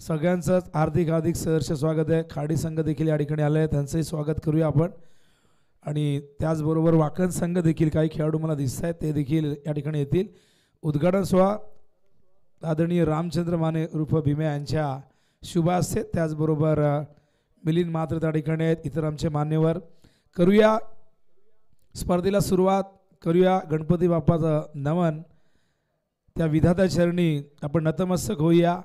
सगळ्यांचं हार्दिक हार्दिक सहर्ष स्वागत आहे। खाडी संघ देखील या ठिकाणी आले, त्यांचंही स्वागत करूया आपण। आणि त्याचबरोबर वाकण संघ देखील काही खेळाडू मला दिसत आहेत, ते देखील या ठिकाणी येतील। उद्घाटन सोहळा आदरणीय रामचंद्र माने उर्फ भीमे यांच्या शुभ हस्ते, त्याचबरोबर मिलिंद मात्र त्या ठिकाणी आहेत, इतर आमचे मान्यवर। करूया स्पर्धेला सुरुवात, करूया गणपती बाप्पाचं नमन। त्या विधाता चरणी आपण नतमस्तक होऊया,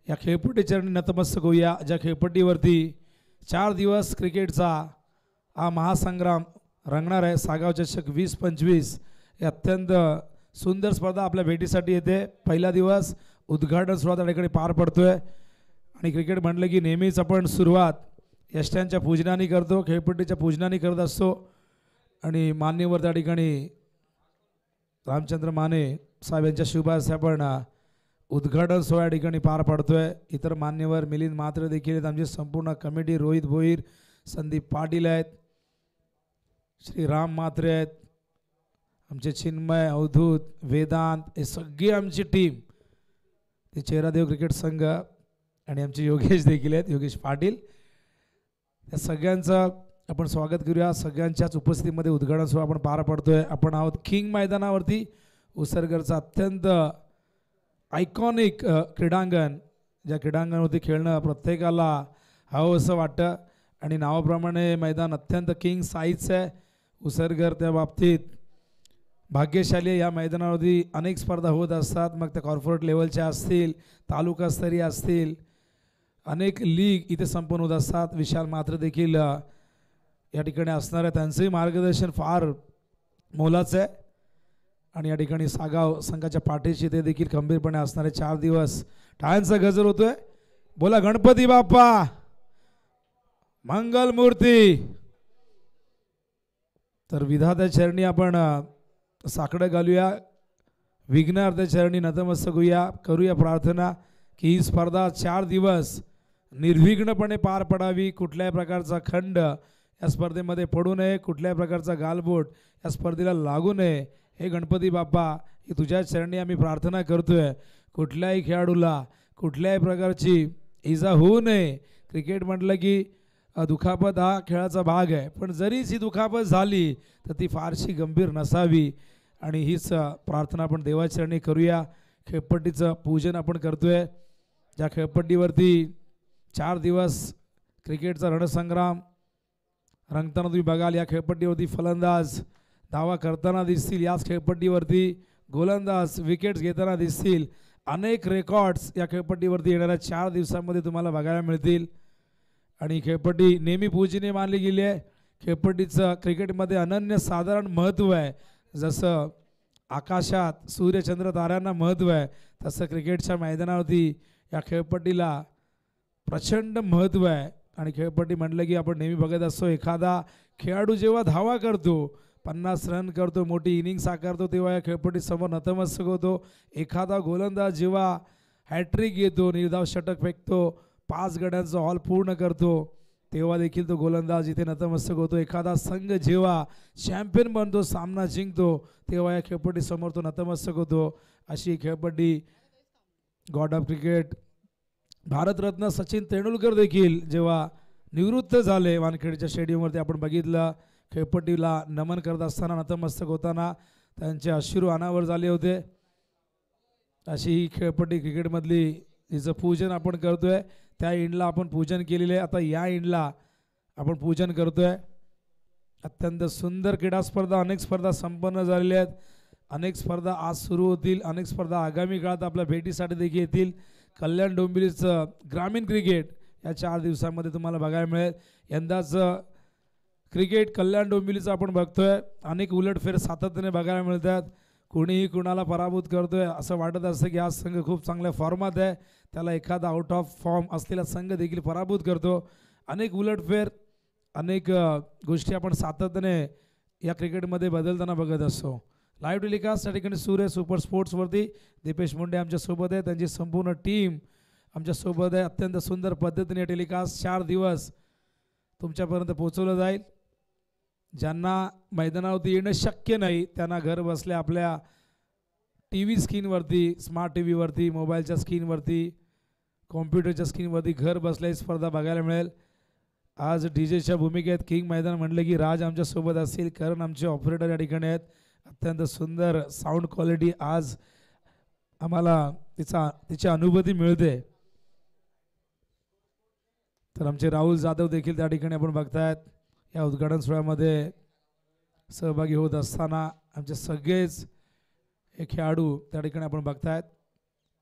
या खेळपट्टी चरणी नतमस्तक होऊया, ज्या खेळपट्टीवरती 4 दिवस क्रिकेटचा हा महासंग्राम रंगणार आहे। सागाव चषक 2025 हे अत्यंत सुंदर स्पर्धा आपल्या भेटीसाठी येते। पहिला दिवस उद्घाटन सोहळा त्या ठिकाणी पार पडतोय आणि क्रिकेट म्हटलं की नेहमीच आपण सुरुवात यष्ट्यांच्या पूजनाने करतो, खेळपट्टीच्या पूजनाने करत असतो। आणि मान्यवर त्या ठिकाणी रामचंद्र माने साहेब यांच्या शुभ हस्ते आपण उद्घाटन सोहळा या ठिकाणी पार पडतोय। इतर मान्यवर मिलिंद मात्र देखील आहेत, आमची संपूर्ण कमिटी, रोहित भोईर, संदीप पाटील आहेत, श्री राम मात्रे आहेत, आमचे चिन्मय, अवधूत, वेदांत, हे सगळी आमची टीम, ते चेहरादेव क्रिकेट संघ आणि आमचे योगेश देखील आहेत, योगेश पाटील। या सगळ्यांचं आपण स्वागत करूया। सगळ्यांच्याच उपस्थितीमध्ये उद्घाटन सोहळा आपण पार पडतोय। आपण आहोत किंग मैदानावरती, उसरगरचं अत्यंत आयकॉनिक क्रीडांगण, ज्या क्रीडांगणावरती खेळणं प्रत्येकाला हवं असं वाटतं आणि नावाप्रमाणे मैदान अत्यंत किंग साईजचं आहे। उसरगर त्या बाबतीत भाग्यशाली आहे। या मैदानावरती अनेक स्पर्धा होत असतात, मग त्या कॉर्पोरेट लेवलच्या असतील, तालुकास्तरीय असतील, अनेक लीग इथे संपन्न होत असतात। विशाल मात्र देखील या ठिकाणी असणार आहे, त्यांचंही मार्गदर्शन फार मोलाचं आहे आणि या ठिकाणी सागाव संघाच्या पाठीशी ते देखील खंबीरपणे असणारे। 4 दिवस टाळ्यांचा गजर होतोय, बोला गणपती बाप्पा मंगल मूर्ती। तर विधात्या चरणी आपण साकडं घालूया, विघ्नहर्त्या चरणी नतमस्तक होऊया, करूया प्रार्थना की ही स्पर्धा 4 दिवस निर्विघ्नपणे पार पडावी, कुठल्याही प्रकारचा खंड या स्पर्धेमध्ये पडू नये, कुठल्याही प्रकारचा गालबोट या स्पर्धेला लागू नये। हे गणपती बाप्पा, ही तुझ्या चरणी आम्ही प्रार्थना करतोय, कुठल्याही खेळाडूला कुठल्याही प्रकारची इजा होऊ नये। क्रिकेट म्हटलं की दुखापत हा खेळाचा भाग आहे, पण जरीच ही दुखापत झाली तर ती फारशी गंभीर नसावी आणि हीच प्रार्थना आपण देवाचरणी करूया। खेळपट्टीचं पूजन आपण करतोय, ज्या खेळपट्टीवरती 4 दिवस क्रिकेटचा रणसंग्राम रंगताना तुम्ही बघाल। या खेळपट्टीवरती फलंदाज धावा करताना दिसतील, याच खेळपट्टीवरती गोलंदाज विकेट्स घेताना दिसतील। अनेक रेकॉर्ड्स या खेळपट्टीवरती येणाऱ्या 4 दिवसांमध्ये तुम्हाला बघायला मिळतील आणि खेळपट्टी नेहमी पूजनीय मानली गेली आहे। खेळपट्टीचं क्रिकेटमध्ये अनन्यसाधारण महत्त्व आहे, जसं आकाशात सूर्यचंद्र ताऱ्यांना महत्त्व आहे, तसं क्रिकेटच्या मैदानावरती या खेळपट्टीला प्रचंड महत्त्व आहे। आणि खेळपट्टी म्हटलं की आपण नेहमी बघत असतो, एखादा खेळाडू जेव्हा धावा करतो, 50 रन करतो, मोठी इनिंग साकारतो, तेव्हा या खेळपट्टीसमोर नतमस्तक होतो। एखादा गोलंदाज जेव्हा हॅट्रिक घेतो, निर्धाव षटक फेकतो, 5 गड्यांचा हॉल पूर्ण करतो, तेव्हा देखील तो गोलंदाज इथे नतमस्तक होतो। एखादा संघ जेव्हा चॅम्पियन बनतो, सामना जिंकतो, तेव्हा या खेळपट्टीसमोर तो नतमस्तक होतो। अशी खेळपट्टी God of cricket Bharat Ratna Sachin Tendulkar देखील जेव्हा निवृत्त झाले, वानखेडच्या स्टेडियमवरती आपण बघितलं, खेळपट्टीला नमन करत असताना, नतमस्तक होताना त्यांचे अश्रू अनावर झाले होते। अशी ही खेळपट्टी क्रिकेटमधली, हिचं पूजन आपण करतोय। त्या इंडला आपण पूजन केलेले आहे, आता या इंडला आपण पूजन करतोय। अत्यंत सुंदर क्रीडा स्पर्धा, अनेक स्पर्धा संपन्न झालेल्या आहेत, अनेक स्पर्धा आज सुरू होतील, अनेक स्पर्धा आगामी काळात आपल्या भेटीसाठी देखील येतील। कल्याण डोंबिवलीचं ग्रामीण क्रिकेट या 4 दिवसांमध्ये तुम्हाला बघायला मिळेल। यंदाचं क्रिकेट कल्याण डोंबिवलीचं आपण बघतोय, अनेक उलटफेर सातत्याने बघायला मिळतात, कोणीही कुणाला पराभूत करतोय असं वाटत असतं की हा संघ खूप चांगल्या फॉर्मात आहे, त्याला एखादा आउट ऑफ फॉर्म असलेला संघ देखील पराभूत करतो। अनेक उलटफेर, अनेक गोष्टी आपण सातत्याने या क्रिकेटमध्ये बदलताना बघत असतो। लाईव्ह टेलिकास्ट या ठिकाणी सूर्य सुपर स्पोर्ट्सवरती दीपेश मुंडे आमच्यासोबत आहे, त्यांची संपूर्ण टीम आमच्यासोबत आहे। अत्यंत सुंदर पद्धतीने टेलिकास्ट 4 दिवस तुमच्यापर्यंत पोहोचवलं जाईल। ज्यांना मैदानावरती येणं शक्य नाही, त्यांना घर बसल्या आपल्या टी व्ही स्क्रीनवरती, स्मार्ट टी व्हीवरती, मोबाईलच्या स्क्रीनवरती कॉम्प्युटरच्या स्क्रीनवरती घर बसल्या ही स्पर्धा बघायला मिळेल. आज डीजेच्या भूमिकेत किंग मैदान म्हटलं की राज आमच्या सोबत असतील, कारण आमचे ऑपरेटर या ठिकाणी आहेत. अत्यंत सुंदर साऊंड क्वालिटी आज आम्हाला तिची अनुभूती मिळते. तर आमचे राहुल जाधव देखील त्या ठिकाणी आपण बघतायत. या उद्घाटन सोहळ्यामध्ये सहभागी होत असताना आमचे सगळेच हे खेळाडू त्या ठिकाणी आपण बघतायत.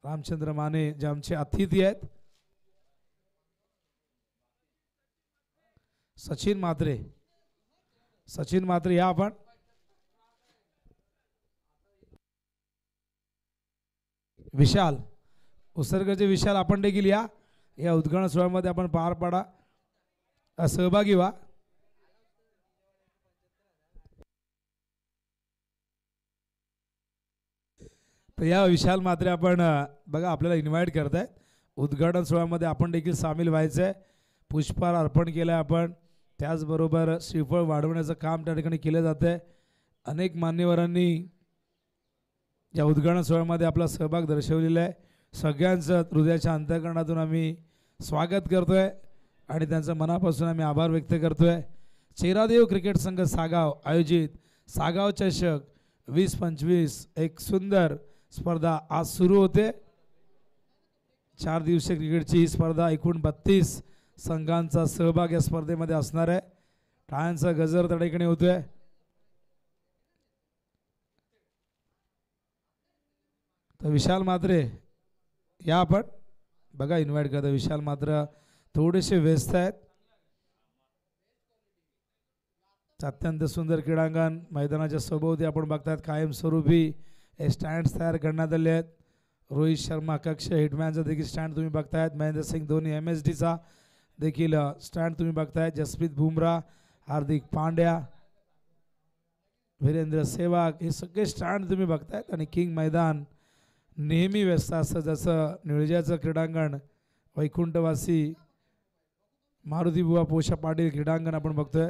रामचंद्र माने जे आमचे अतिथी आहेत, सचिन म्हात्रे या आपण. विशाल उसरगचे विशाल आपण देखील या उद्घाटन सोहळ्यामध्ये आपण पार पाडा, सहभागी व्हा. तर या विशाल म्हात्रे आपण बघा आपल्याला इन्व्हाइट करतायत उद्घाटन सोहळ्यामध्ये, आपण देखील सामील व्हायचंय. पुष्पहार अर्पण केलं आपण, त्याचबरोबर श्रीफळ वाढवण्याचं काम त्या ठिकाणी केलं जातंय. अनेक मान्यवरांनी या उद्घाटन सोहळ्यामध्ये आपला सहभाग दर्शवलेला आहे. सगळ्यांचं हृदयाच्या अंतःकरणातून आम्ही स्वागत करतोय आणि त्यांचं मनापासून आम्ही आभार व्यक्त करतोय. चेरादेव क्रिकेट संघ सागाव आयोजित सागाव चषक 2025 एक सुंदर स्पर्धा आज सुरू होते. 4 दिवसीय क्रिकेटची ही स्पर्धा एकूण 32 संघांचा सहभाग या स्पर्धेमध्ये असणार आहे. टाळ्यांचा गजर त्या ठिकाणी होतोय. तर विशाल म्हात्रे या आपण बघा इन्व्हाइट करता. विशाल म्हात्रे थोडेसे व्यस्त आहेत. अत्यंत सुंदर क्रीडांगण मैदानाच्या सभोवती आपण बघतायत कायमस्वरूपी हे स्टँड तयार करण्यात आले आहेत. रोहित शर्मा कक्ष हिटमॅनचा देखील स्टँड तुम्ही बघतायत. महेंद्रसिंग धोनी MSDचा देखील स्टँड तुम्ही बघतायत. जसप्रीत बुमराह, हार्दिक पांड्या, वीरेंद्र सेहवाग हे सगळे स्टँड तुम्ही बघतायत. आणि किंग मैदान नेहमी व्यस्त असतं, जसं निळजाचं क्रीडांगण वैकुंठवासी मारुतीबुवा पोषा पाटील क्रीडांगण आपण बघतोय.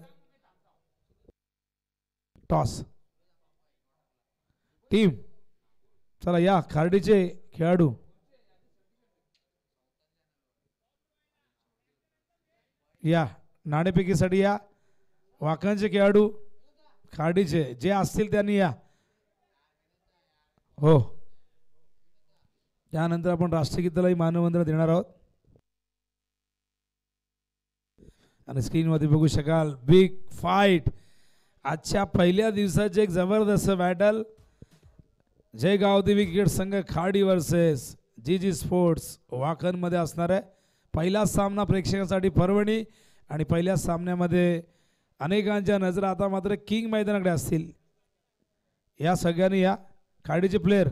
टॉस टीम चला या खार्डीचे खेळाडू या नाणेफेकीसाठी या. वाकांचे खेळाडू खार्डीचे जे असतील त्यांनी या. हो, त्यानंतर आपण राष्ट्रगीतालाही मानवंदना देणार आहोत. आणि स्क्रीनवरती बघू शकाल बिग फाईट आजच्या पहिल्या दिवसाचे एक जबरदस्त बॅटल. जय गावदेवी क्रिकेट संघ खाडी वर्सेस GG स्पोर्ट्स वाखनमध्ये असणार आहे. पहिला सामना प्रेक्षकांसाठी पर्वणी आणि पहिल्या सामन्यामध्ये अनेकांच्या नजरा आता मात्र किंग मैदानाकडे असतील. या सगळ्यांनी या. खाडीचे प्लेयर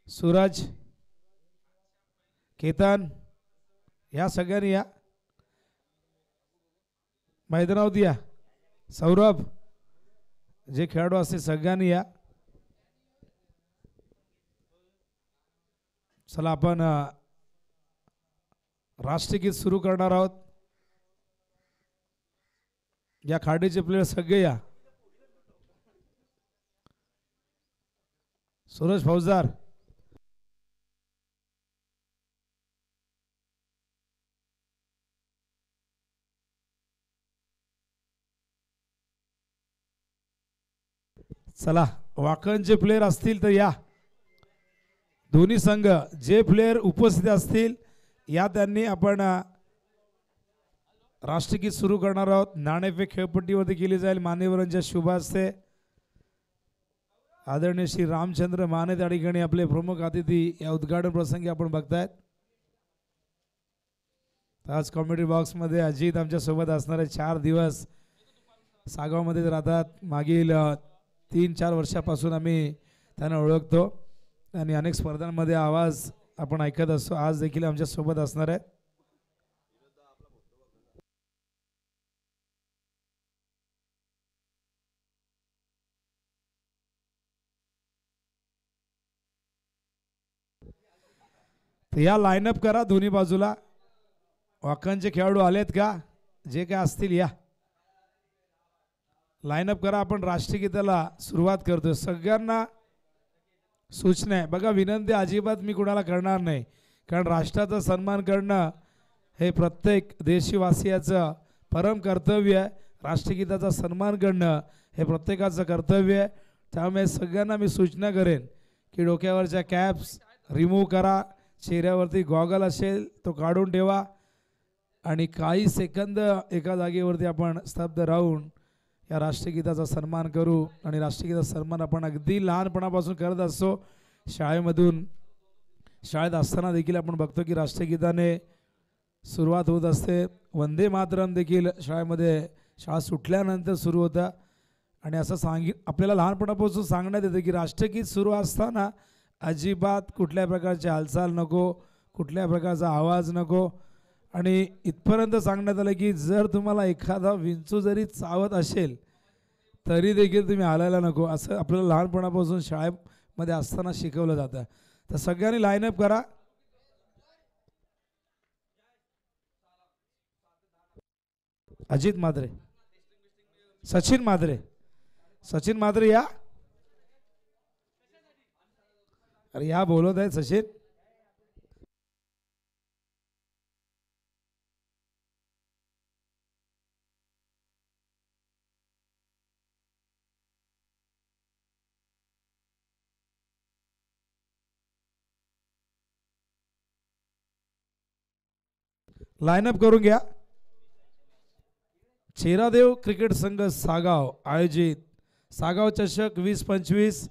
सूरज, केतन या सगळ्यांनी या मैदानावरती या. सौरभ जे खेळाडू असतील सगळ्यांनी या. चला आपण राष्ट्रगीत सुरू करणार आहोत. या खाडीचे प्लेयर सगळे या. सूरज फौजदार, चला वाकणचे प्लेयर असतील तर या. दोन्ही संघ जे प्लेयर उपस्थित असतील या त्यांनी आपण राष्ट्रगीत सुरू करणार आहोत. नाणेफेक खेळपट्टीवरती केली जाईल मान्यवरांच्या शुभ हस्ते. आदरणीय श्री रामचंद्र माने त्या ठिकाणी आपले प्रमुख अतिथी या उद्घाटन प्रसंगी आपण बघतायत. आज कॉमेडी बॉक्समध्ये अजित आमच्या सोबत असणारे 4 दिवस सागावमध्ये राहतात. मागील 3-4 वर्षापासून आम्ही त्यांना ओळखतो आणि अनेक स्पर्धांमध्ये आवाज आपण ऐकत असतो. आज देखील आमच्या सोबत असणार आहेत. या लाईनअप करा दोन्ही बाजूला. वाकणचे खेळाडू आलेत का? जे काय असतील या लाईनअप करा. आपण राष्ट्रगीताला सुरुवात करतोय. सगळ्यांना सूचना आहे बघा, विनंती अजिबात मी कुणाला करणार नाही, कारण राष्ट्राचा सन्मान करणं हे प्रत्येक देशवासियाचं परम कर्तव्य आहे. राष्ट्रगीताचा सन्मान करणं हे प्रत्येकाचं कर्तव्य आहे. त्यामुळे सगळ्यांना मी सूचना करेन की डोक्यावरच्या कॅप्स रिमूव्ह करा, चेहऱ्यावरती गॉगल असेल तो काढून ठेवा आणि काही सेकंद एका जागेवरती आपण स्तब्ध राहून या राष्ट्रगीताचा सन्मान करू. आणि राष्ट्रगीताचा सन्मान आपण अगदी लहानपणापासून करत असतो. शाळेत असताना देखील आपण बघतो की राष्ट्रगीताने सुरुवात होत असते. वंदे मातरम देखील शाळा सुटल्यानंतर सुरू होता. आणि असं आपल्याला लहानपणापासून सांगण्यात येतं की राष्ट्रगीत सुरू असताना अजिबात कुठल्या प्रकारची हालचाल नको, कुठल्या प्रकारचा आवाज नको. आणि इथपर्यंत सांगण्यात आलं की जर तुम्हाला एखादा विंचू जरी चावत असेल तरी देखील तुम्ही हालायला नको, असं आपल्याला लहानपणापासून शाळेमध्ये असताना शिकवलं जातं. तर सगळ्यांनी लाईनअप करा. अजित मात्रे, सचिन मात्रे या. अरे या बोलत आहे सचिन. लाईनअप करून घ्या. चेरादेव क्रिकेट संघ सागाव आयोजित सागाव चषक 2025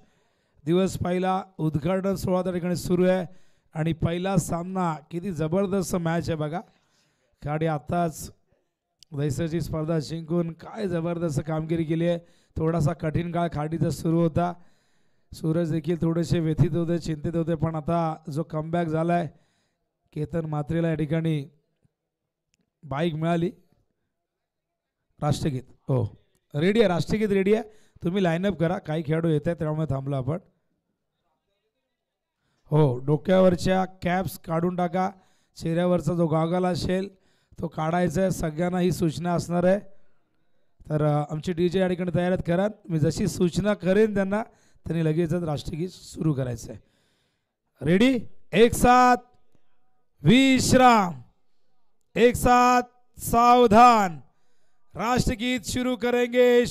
दिवस पहिला उद्घाटन सोहळा त्या ठिकाणी सुरू आहे. आणि पहिला सामना किती जबरदस्त मॅच आहे बघा. गाडी आताच वैसरची स्पर्धा जिंकून काय जबरदस्त कामगिरी केली आहे. थोडासा कठीण काळ खाडीचा सुरू होता. सूरज देखील थोडेसे व्यथित होते, चिंतित होते, पण आता जो कमबॅक झाला आहे केतन मात्रेला या ठिकाणी बाईक मिळाली. राष्ट्रगीत हो रेडी आहे, राष्ट्रगीत रेडी आहे. तुम्ही लाईनअप करा. काही खेळाडू येत आहेत त्यामुळे थांबलो आपण. हो डोक्यावरच्या कॅप्स काढून टाका. चेहऱ्यावरचा जो गॉगल असेल तो काढायचा आहे. सगळ्यांना ही सूचना असणार आहे. तर आमचे DJ या ठिकाणी तयार आहेत. करा, मी जशी सूचना करेन त्यांनी लगेचच राष्ट्रगीत सुरू करायचं आहे. रेडी, एक साथ विश्राम, एक साथ सावधान. राष्ट्रगीत शुरू करेंगे.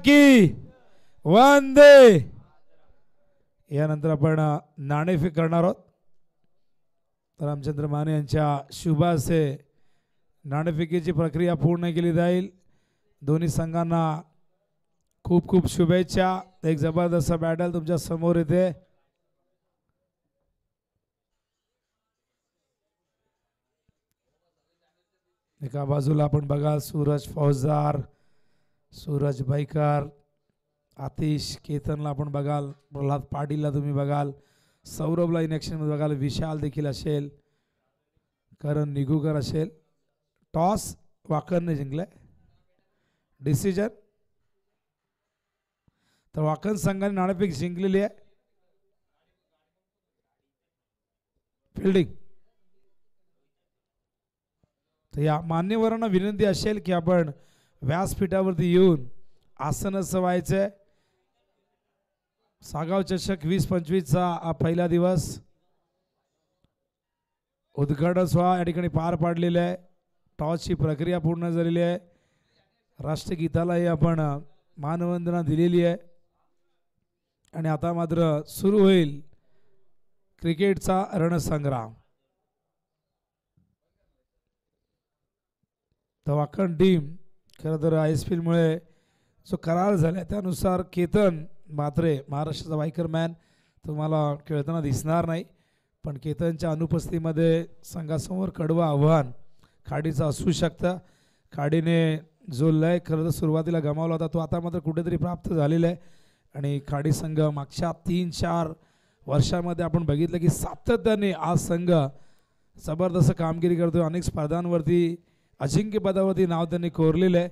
की वंदे. यानंतर आपण नाणेफेक करणार आहोत. तर रामचंद्र माने यांच्या शुभ हस्ते नाणेफेकीची प्रक्रिया पूर्ण केली जाईल. दोन्ही संघांना खूप खूप शुभेच्छा. एक जबरदस्त बॅटल तुमच्या समोर येते. एका बाजूला आपण बघा सूरज फौजदार, सूरज भाईकर, आतिश, केतनला आपण बघाल, प्रल्हाद पाटीलला तुम्ही बघाल, सौरभला इन ॲक्शनमध्ये बघाल, विशाल देखील असेल, करण निगुकर असेल. टॉस वाकनने जिंकलाय. डिसिजन तर वाकन संघाने नाणेफेक जिंकलेली आहे. फिल्डिंग तर या मान्यवरांना विनंती असेल की आपण व्यासपीठावरती येऊन आसनस्थ व्हायचंय. सागाव चषक 2025चा हा पहिला दिवस उद्घाटन सोहळा या ठिकाणी पार पाडलेला आहे. टॉसची प्रक्रिया पूर्ण झालेली आहे. राष्ट्रगीतालाही आपण मानवंदना दिलेली आहे. आणि आता मात्र सुरू होईल क्रिकेटचा रणसंग्राम. तर वाकण टीम खरं तर आय एस पी एलमुळे जो करार झाला त्यानुसार केतन म्हात्रे महाराष्ट्राचा वायकर मॅन तुम्हाला खेळताना दिसणार नाही, पण केतनच्या अनुपस्थितीमध्ये संघासमोर कडवं आव्हान खाडीचं असू शकतं. खाडीने जो लय खरं तर सुरुवातीला गमावला होता तो आता मात्र कुठेतरी प्राप्त झालेला आहे आणि खाडी संघ मागच्या 3-4 वर्षामध्ये आपण बघितलं की सातत्याने आज संघ जबरदस्त कामगिरी करतोय. अनेक स्पर्धांवरती अजिंक्यपदावरती नाव त्यांनी कोरलेलं आहे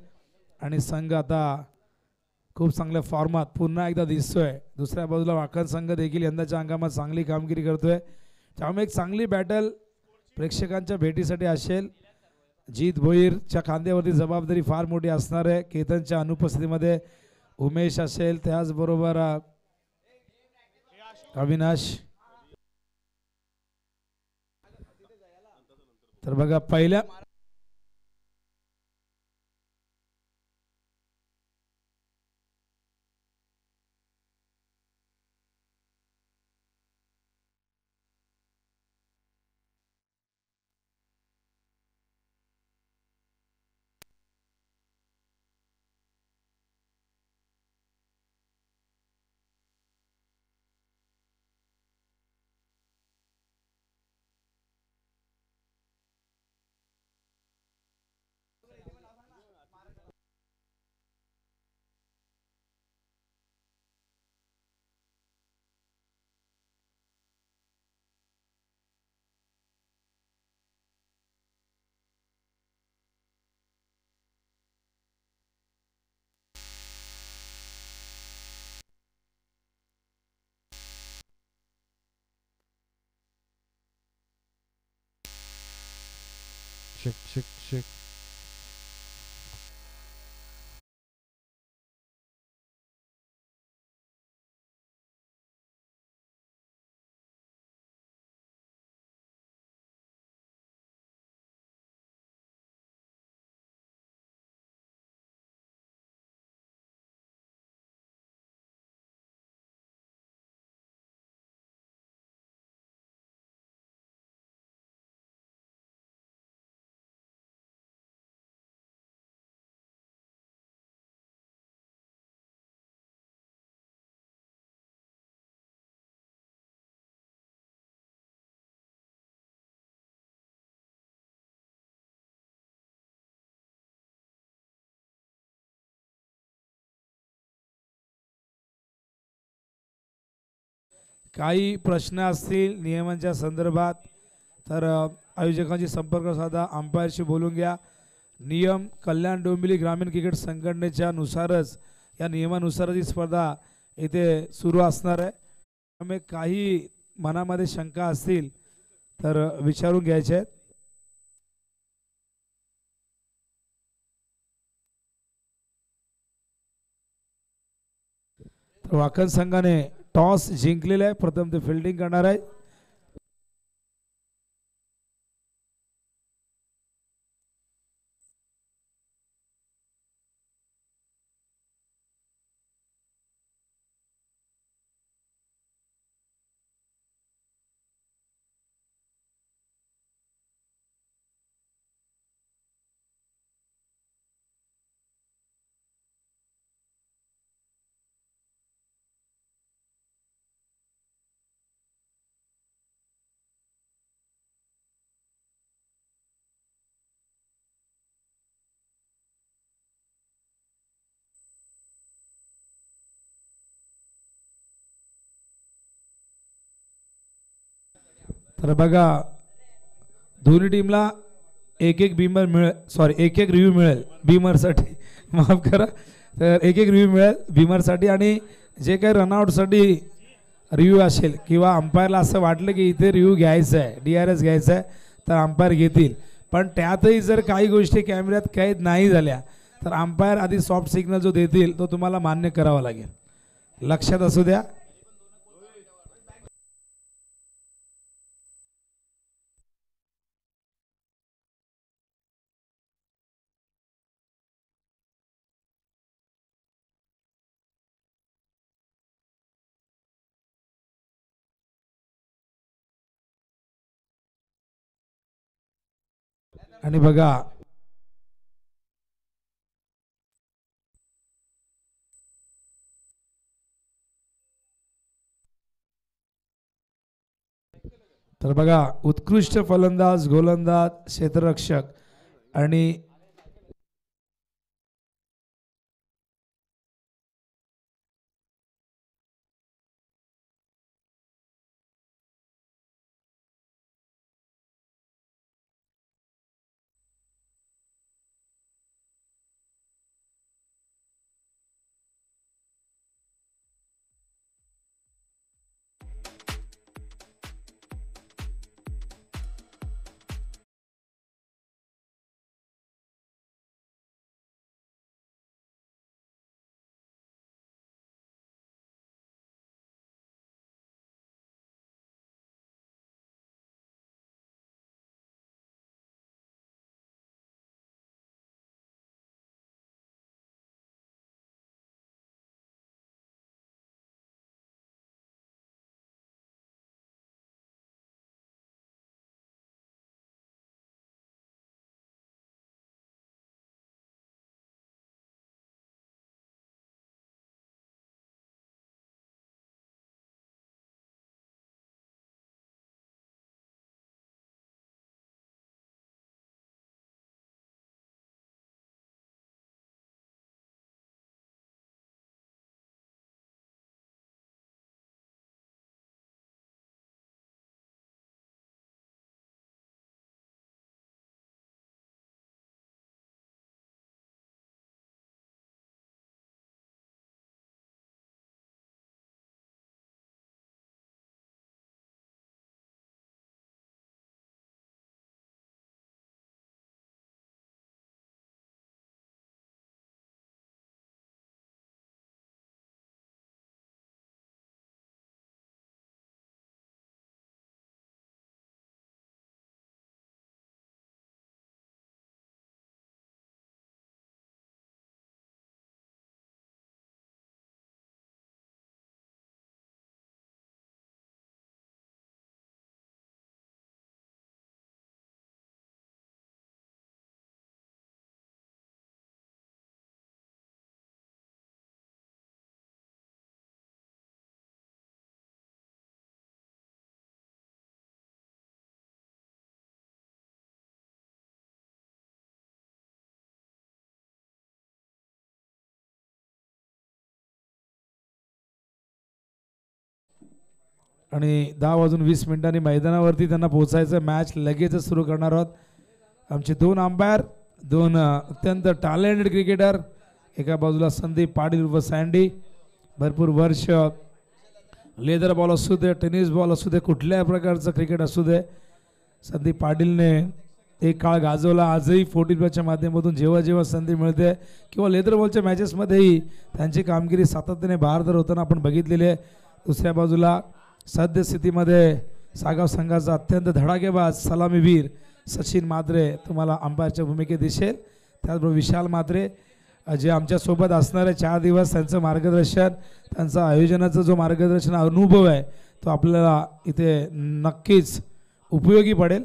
आणि संघ आता खूप चांगल्या फॉर्मात पुन्हा एकदा दिसतोय. दुसऱ्या बाजूला वाकण संघ देखील यंदाच्या अंकामध्ये चांगली कामगिरी करतोय. त्यामुळे एक चांगली बॅटल प्रेक्षकांच्या भेटीसाठी असेल. जीत भोईरच्या खांद्यावरती जबाबदारी फार मोठी असणार आहे. केतनच्या अनुपस्थितीमध्ये उमेश असेल, त्याचबरोबर अविनाश. तर बघा पहिल्या Check, check, check. काही प्रश्न असतील नियमांच्या संदर्भात तर आयोजकांशी संपर्क साधा, अंपायरशी बोलून घ्या. नियम कल्याण डोंबिवली ग्रामीण क्रिकेट संघटनेच्या नुसारच या नियमानुसारच ही स्पर्धा इथे सुरू असणार आहे. त्यामुळे काही मनामध्ये शंका असतील तर विचारून घ्यायचे आहेत. वाकण संघाने टॉस जिंकलेला आहे. प्रथम ते फिल्डिंग करणार आहे. तर बघा दोन्ही टीमला एक एक बीमर मिळेल, सॉरी एक एक रिव्ह्यू मिळेल बीमरसाठी, माफ करा. तर एक एक रिव्ह्यू मिळेल बीमरसाठी आणि जे काही रनआउटसाठी रिव्ह्यू असेल किंवा अंपायरला असं वाटलं की इथे रिव्ह्यू घ्यायचं आहे, DRS घ्यायचं आहे तर अंपायर घेतील. पण त्यातही जर काही गोष्टी कॅमेऱ्यात कैद नाही झाल्या तर अंपायर आधी सॉफ्ट सिग्नल जो देतील तो तुम्हाला मान्य करावा लागेल. लक्षात असू द्या. आणि बघा तर बघा, उत्कृष्ट फलंदाज, गोलंदाज, क्षेत्ररक्षक आणि आणि 10 वाजून 20 मिनिटांनी मैदानावरती त्यांना पोहोचायचं. मॅच लगेचच सुरू करणार आहोत. आमचे दोन अंपायर, दोन अत्यंत टॅलेंटेड क्रिकेटर. एका बाजूला संदीप पाटील व सँडी, भरपूर वर्ष लेदर बॉल असू दे, टेनिस बॉल असू दे, कुठल्याही प्रकारचं क्रिकेट असू दे, संदीप पाटीलने एक काळ गाजवला. आजही 14 माध्यमातून जेव्हा जेव्हा संधी मिळते किंवा लेदर बॉलच्या मॅचेसमध्येही त्यांची कामगिरी सातत्याने भारदर होताना आपण बघितलेली आहे. दुसऱ्या बाजूला सद्यस्थितीमध्ये सागाव संघाचा अत्यंत धडाकेबाज सलामीवीर सचिन मात्रे तुम्हाला अंपायरच्या भूमिकेत दिसेल. त्याचबरोबर विशाल मात्रे जे आमच्यासोबत असणारे 4 दिवस, त्यांचं मार्गदर्शन, त्यांचा आयोजनाचा जो मार्गदर्शन अनुभव आहे तो आपल्याला इथे नक्कीच उपयोगी पडेल.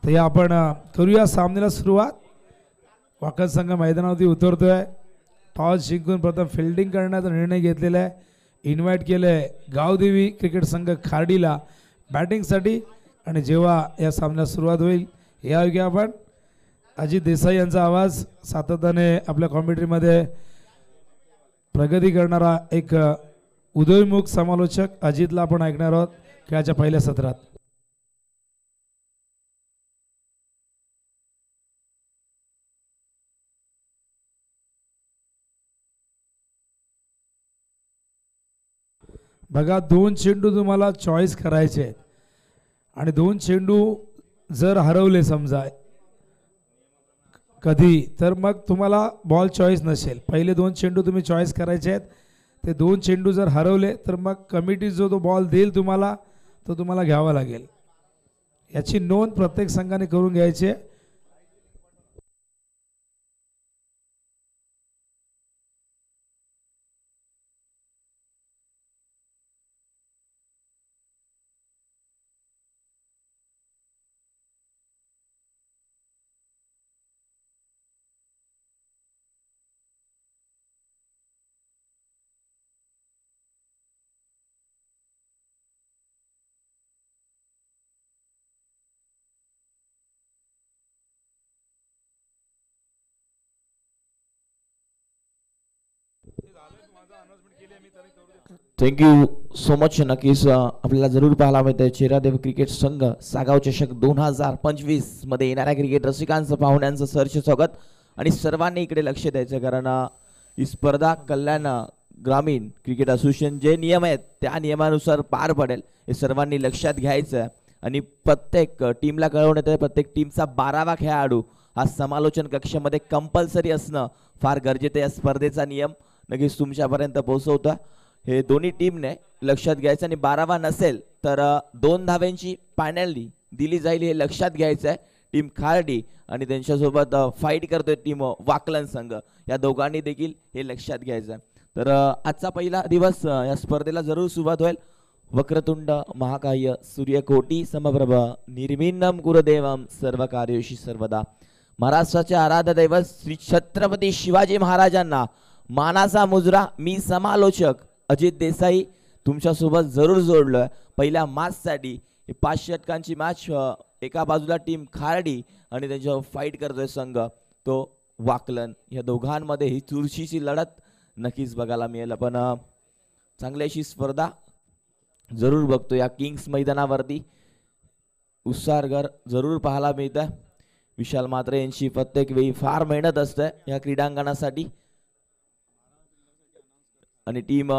तर आपण करूया सामन्याला सुरुवात. वाकद संघ मैदानावरती उतरतोय. टॉस जिंकून प्रथम फिल्डिंग करण्याचा निर्णय घेतलेला आहे. इन्व्हाइट केलंय गावदेवी क्रिकेट संघ खार्डीला बॅटिंगसाठी. आणि जेव्हा या सामन्याला सुरुवात होईल या योग्य आपण अजित देसाई यांचा आवाज सातत्याने आपल्या कॉमेंट्रीमध्ये प्रगती करणारा एक उदयमुख समालोचक अजितला आपण ऐकणार आहोत खेळाच्या पहिल्या सत्रात. बघा 2 चेंडू तुम्हाला चॉईस करायचे आहेत आणि 2 चेंडू जर हरवले समजा कधी तर मग तुम्हाला बॉल चॉईस नसेल. पहिले 2 चेंडू तुम्ही चॉईस करायचे आहेत. ते 2 चेंडू जर हरवले तर मग कमिटी जो तो बॉल देईल तुम्हाला तो तुम्हाला घ्यावा लागेल. याची नोंद प्रत्येक संघाने करून घ्यायची आहे. Thank you so much. नक्कीच आपल्याला जरूर पाहायला मिळतंय चेहरादेव क्रिकेट संघ सागाव चषक 2025 मध्ये येणाऱ्या क्रिकेट रसिकांचं पाहुण्यांचं सहर्ष स्वागत. आणि सर्वांनी इकडे लक्ष द्यायचं कारण ही स्पर्धा कल्याण ग्रामीण क्रिकेट असोसिएशन जे नियम आहेत त्या नियमानुसार पार पडेल हे सर्वांनी लक्षात घ्यायचं आहे. आणि प्रत्येक टीमला कळवण्यात आहे प्रत्येक टीमचा 12वा खेळाडू हा समालोचन कक्षामध्ये कंपल्सरी असणं फार गरजेचं आहे. या स्पर्धेचा नियम नक्कीच तुमच्यापर्यंत पोहोचवता हे दोन्ही टीमने लक्षात घ्यायचं. आणि 12वा नसेल तर 2 धाव्यांची पॅनल्टी दिली जाईल हे लक्षात घ्यायचं आहे. टीम खार्डी आणि त्यांच्यासोबत फाईट करतोय टीम वाकलन संघ या दोघांनी देखील हे लक्षात घ्यायचं आहे. तर आजचा पहिला दिवस या स्पर्धेला जरूर सुरुवात होईल. वक्रतुंड महाकाय सूर्यकोटी समप्रभ निर्विघ्नं कुरुदेवं सर्व कार्येषु सर्वदा. महाराष्ट्राचे आराध्य दैवत श्री छत्रपती शिवाजी महाराजांना मानाचा मुजरा. मी समालोचक अजित देसाई तुमच्यासोबत जरूर जोडलोय पहिल्या मॅचसाठी. 5 षटकांची मॅच. एका बाजूला टीम खार्डी आणि त्यांच्यावर फाईट करतोय संघ तो वाकलन. या दोघांमध्ये ही चुरशीची लढत नक्कीच बघायला मिळेल. पण चांगली अशी स्पर्धा जरूर बघतो या किंग्स मैदानावरती. उत्साहगर जरूर पाहायला मिळतं. विशाल म्हात्रे यांची प्रत्येक वेळी फार मेहनत असते या क्रीडांगणासाठी. आणि टीम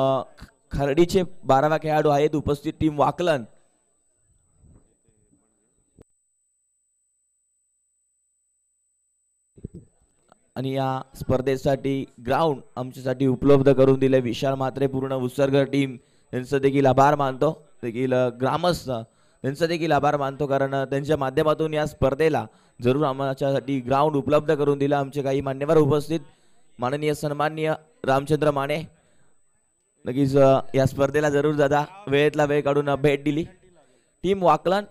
खर्डीचे 12वा खेळाडू आहेत उपस्थित टीम वाकलन. आणि या स्पर्धेसाठी ग्राउंड आमच्यासाठी उपलब्ध करून दिले विशाल म्हात्रे पूर्ण उत्सर्ग टीम त्यांचं देखील आभार मानतो. देखील ग्रामस्थ त्यांचं देखील आभार मानतो कारण त्यांच्या माध्यमातून या स्पर्धेला जरूर आमच्यासाठी ग्राउंड उपलब्ध करून दिलं. आमचे काही मान्यवर उपस्थित माननीय सन्माननीय रामचंद्र माने नक्कीच या स्पर्धेला जरूर दादा वेळेतला वेळ काढून भेट दिली. टीम वाकलन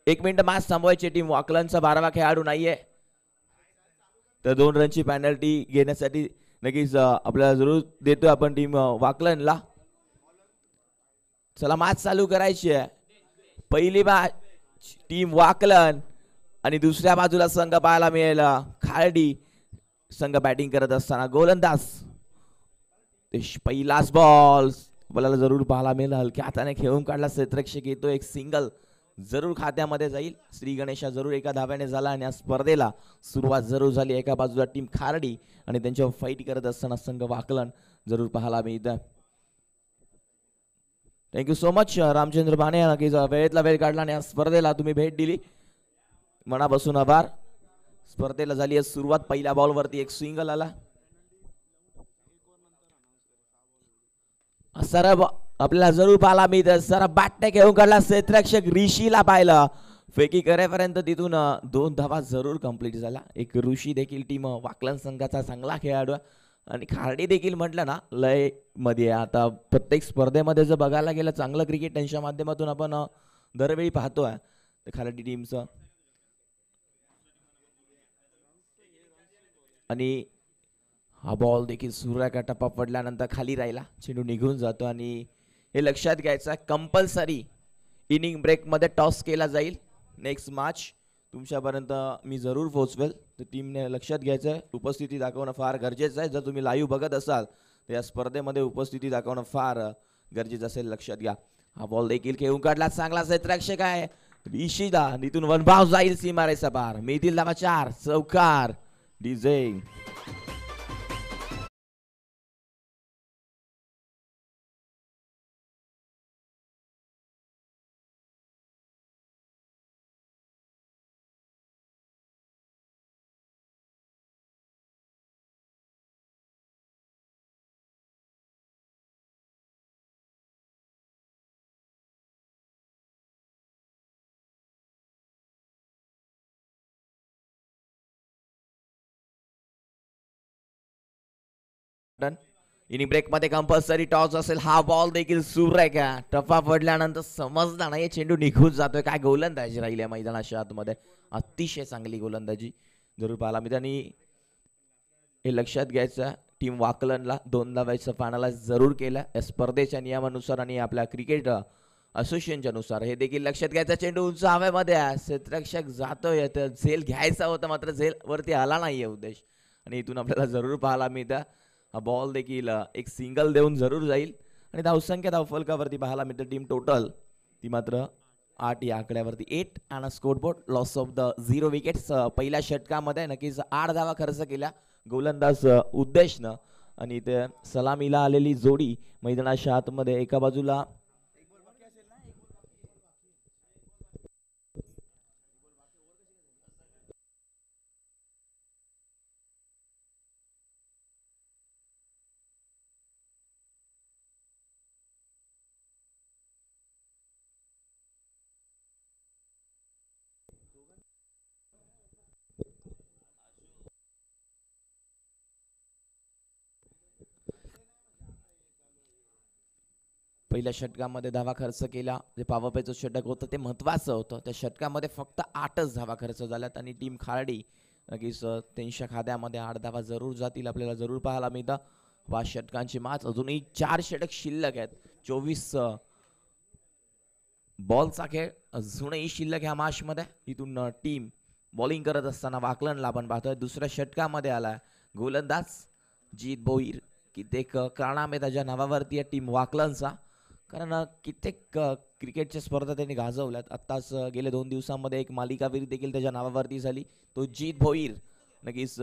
1 मिनिट मॅच थांबवायची. टीम वाकलनचा 12वा खेळाडू नाहीये तर 2 रनची पेनल्टी घेण्यासाठी नक्कीच आपल्याला जरूर देतोय आपण टीम वाकलनला. चला मॅच चालू करायची आहे. पहिली मॅच टीम वाकलन आणि दुसऱ्या बाजूला संघ पाहायला मिळेल खार्डी संघ बॅटिंग करत असताना गोलंदाज. पहिलाच बॉल आपल्याला जरूर पाहायला मिळेल. हलक्या हाताने खेळून काढला क्षेत्ररक्षक येतो. एक सिंगल जरूर खात्यामध्ये जाईल. श्री गणेशा जरूर एका धाव्याने झाला आणि या स्पर्धेला सुरुवात जरूर झाली. एका बाजूला टीम खार्डी आणि त्यांच्यावर फाईट करत असताना संघ वाकलन जरूर पाहायला मिळतं. थँक्यू सो मच रामचंद्र बाणे की वेळेतला वेळ काढला आणि या स्पर्धेला तुम्ही भेट दिली मनापासून आभार. स्पर्धेला झाली आहे सुरुवात. पहिल्या बॉलवरती एक सिंगल आला. सर आपल्याला जरूर पाहायला मिळतं सर बॅटने घेऊन काढला क्षेत्ररक्षक ऋषीला पाहिलं. फेकी करेपर्यंत तिथून 2 धावा जरूर कंप्लीट झाला. एक ऋषी देखील टीम वाकलन संघाचा चांगला खेळाडू आणि खार्डी देखील म्हटलं ना लय मध्ये आता प्रत्येक स्पर्धेमध्ये जर बघायला गेलं चांगलं क्रिकेट त्यांच्या माध्यमातून आपण दरवेळी पाहतोय ते खालटी टीमचं. आणि हा बॉल देखील सूर्याका टप्पा पडल्यानंतर खाली राहिला, चेंडू निघून जातो. आणि हे लक्षात घ्यायचं आहे, कंपल्सरी इनिंग ब्रेकमध्ये टॉस केला जाईल. नेक्स्ट मॅच तुमच्यापर्यंत मी जरूर पोहोचवेल. तर टीमने लक्षात घ्यायचं आहे, उपस्थिती दाखवणं फार गरजेचं आहे. जर तुम्ही लाईव्ह बघत असाल तर या स्पर्धेमध्ये उपस्थिती दाखवणं फार गरजेचं असेल, लक्षात घ्या. हा बॉल देखील खेळून काढला, चांगला क्षेत्ररक्षक आहे इशिदा. इथून वन बाव जाईल सीमारेषा पार. मिळतील धावा 4, चौकार डीजे. इनिंग ब्रेक मध्ये कंपल्सरी टॉस असेल. हा बॉल देखील सुरेखा टप्पा पडल्यानंतर समजला नाही, चेंडू निघून जातोय. काय गोलंदाजी राहिली आहे मैदानाच्या आतमध्ये, अतिशय चांगली गोलंदाजी जरूर पाहायला मिळते. आणि हे लक्षात घ्यायचं, टीम वाकलनला 2 धावांचं फायनलाइज जरूर केलं या स्पर्धेच्या नियमानुसार आणि आपल्या क्रिकेट असोसिएशनच्या नुसार. हे देखील लक्षात घ्यायचं. चेंडू उंच हवेमध्ये आहे, क्षेत्ररक्षक जातोय, तर झेल घ्यायचा होता मात्र झेल वरती आला नाहीये उद्देश. आणि इथून आपल्याला जरूर पाहायला मिळतं हा बॉल देखील एक सिंगल देऊन जरूर जाईल. आणि धावसंख्या धावफलकावरती पाहायला मिळतं टीम टोटल ती मात्र 8 या आकड्यावरती. 8 आणि scoreboard loss of the 0 wickets. पहिल्या षटकामध्ये नक्कीच 8 धावा खर्च केल्या गोलंदाज उद्देशनं. आणि ते सलामीला आलेली जोडी मैदानाच्या आतमध्ये एका बाजूला पहिल्या षटकामध्ये धावा खर्च केला. जे पावपेचं षटक होतं ते महत्त्वाचं होतं. त्या षटकामध्ये फक्त 8च धावा खर्च झाल्यात आणि टीम खारडी नक्कीच त्यांच्या खात्यामध्ये 8 धावा जरूर जातील, आपल्याला जरूर पाहायला मिळतं. 5 षटकांची मॅच, अजूनही 4 षटक शिल्लक आहेत. 24 बॉलचा खेळ अजूनही शिल्लक ह्या मॅचमध्ये. इथून टीम बॉलिंग करत असताना वाकलनला आपण पाहतोय दुसऱ्या षटकामध्ये आलाय गोलंदाज जीत भोईर. कित्येक कारणामे त्याच्या नावावरती आहे टीम वाकलनचा, कारण कित्येक क्रिकेटच्या स्पर्धा त्यांनी गाजवल्यात. आत्ताच गेल्या 2 दिवसांमध्ये एक मालिकावीर देखील त्याच्या नावावरती झाली, तो जीत भोईर. नक्कीच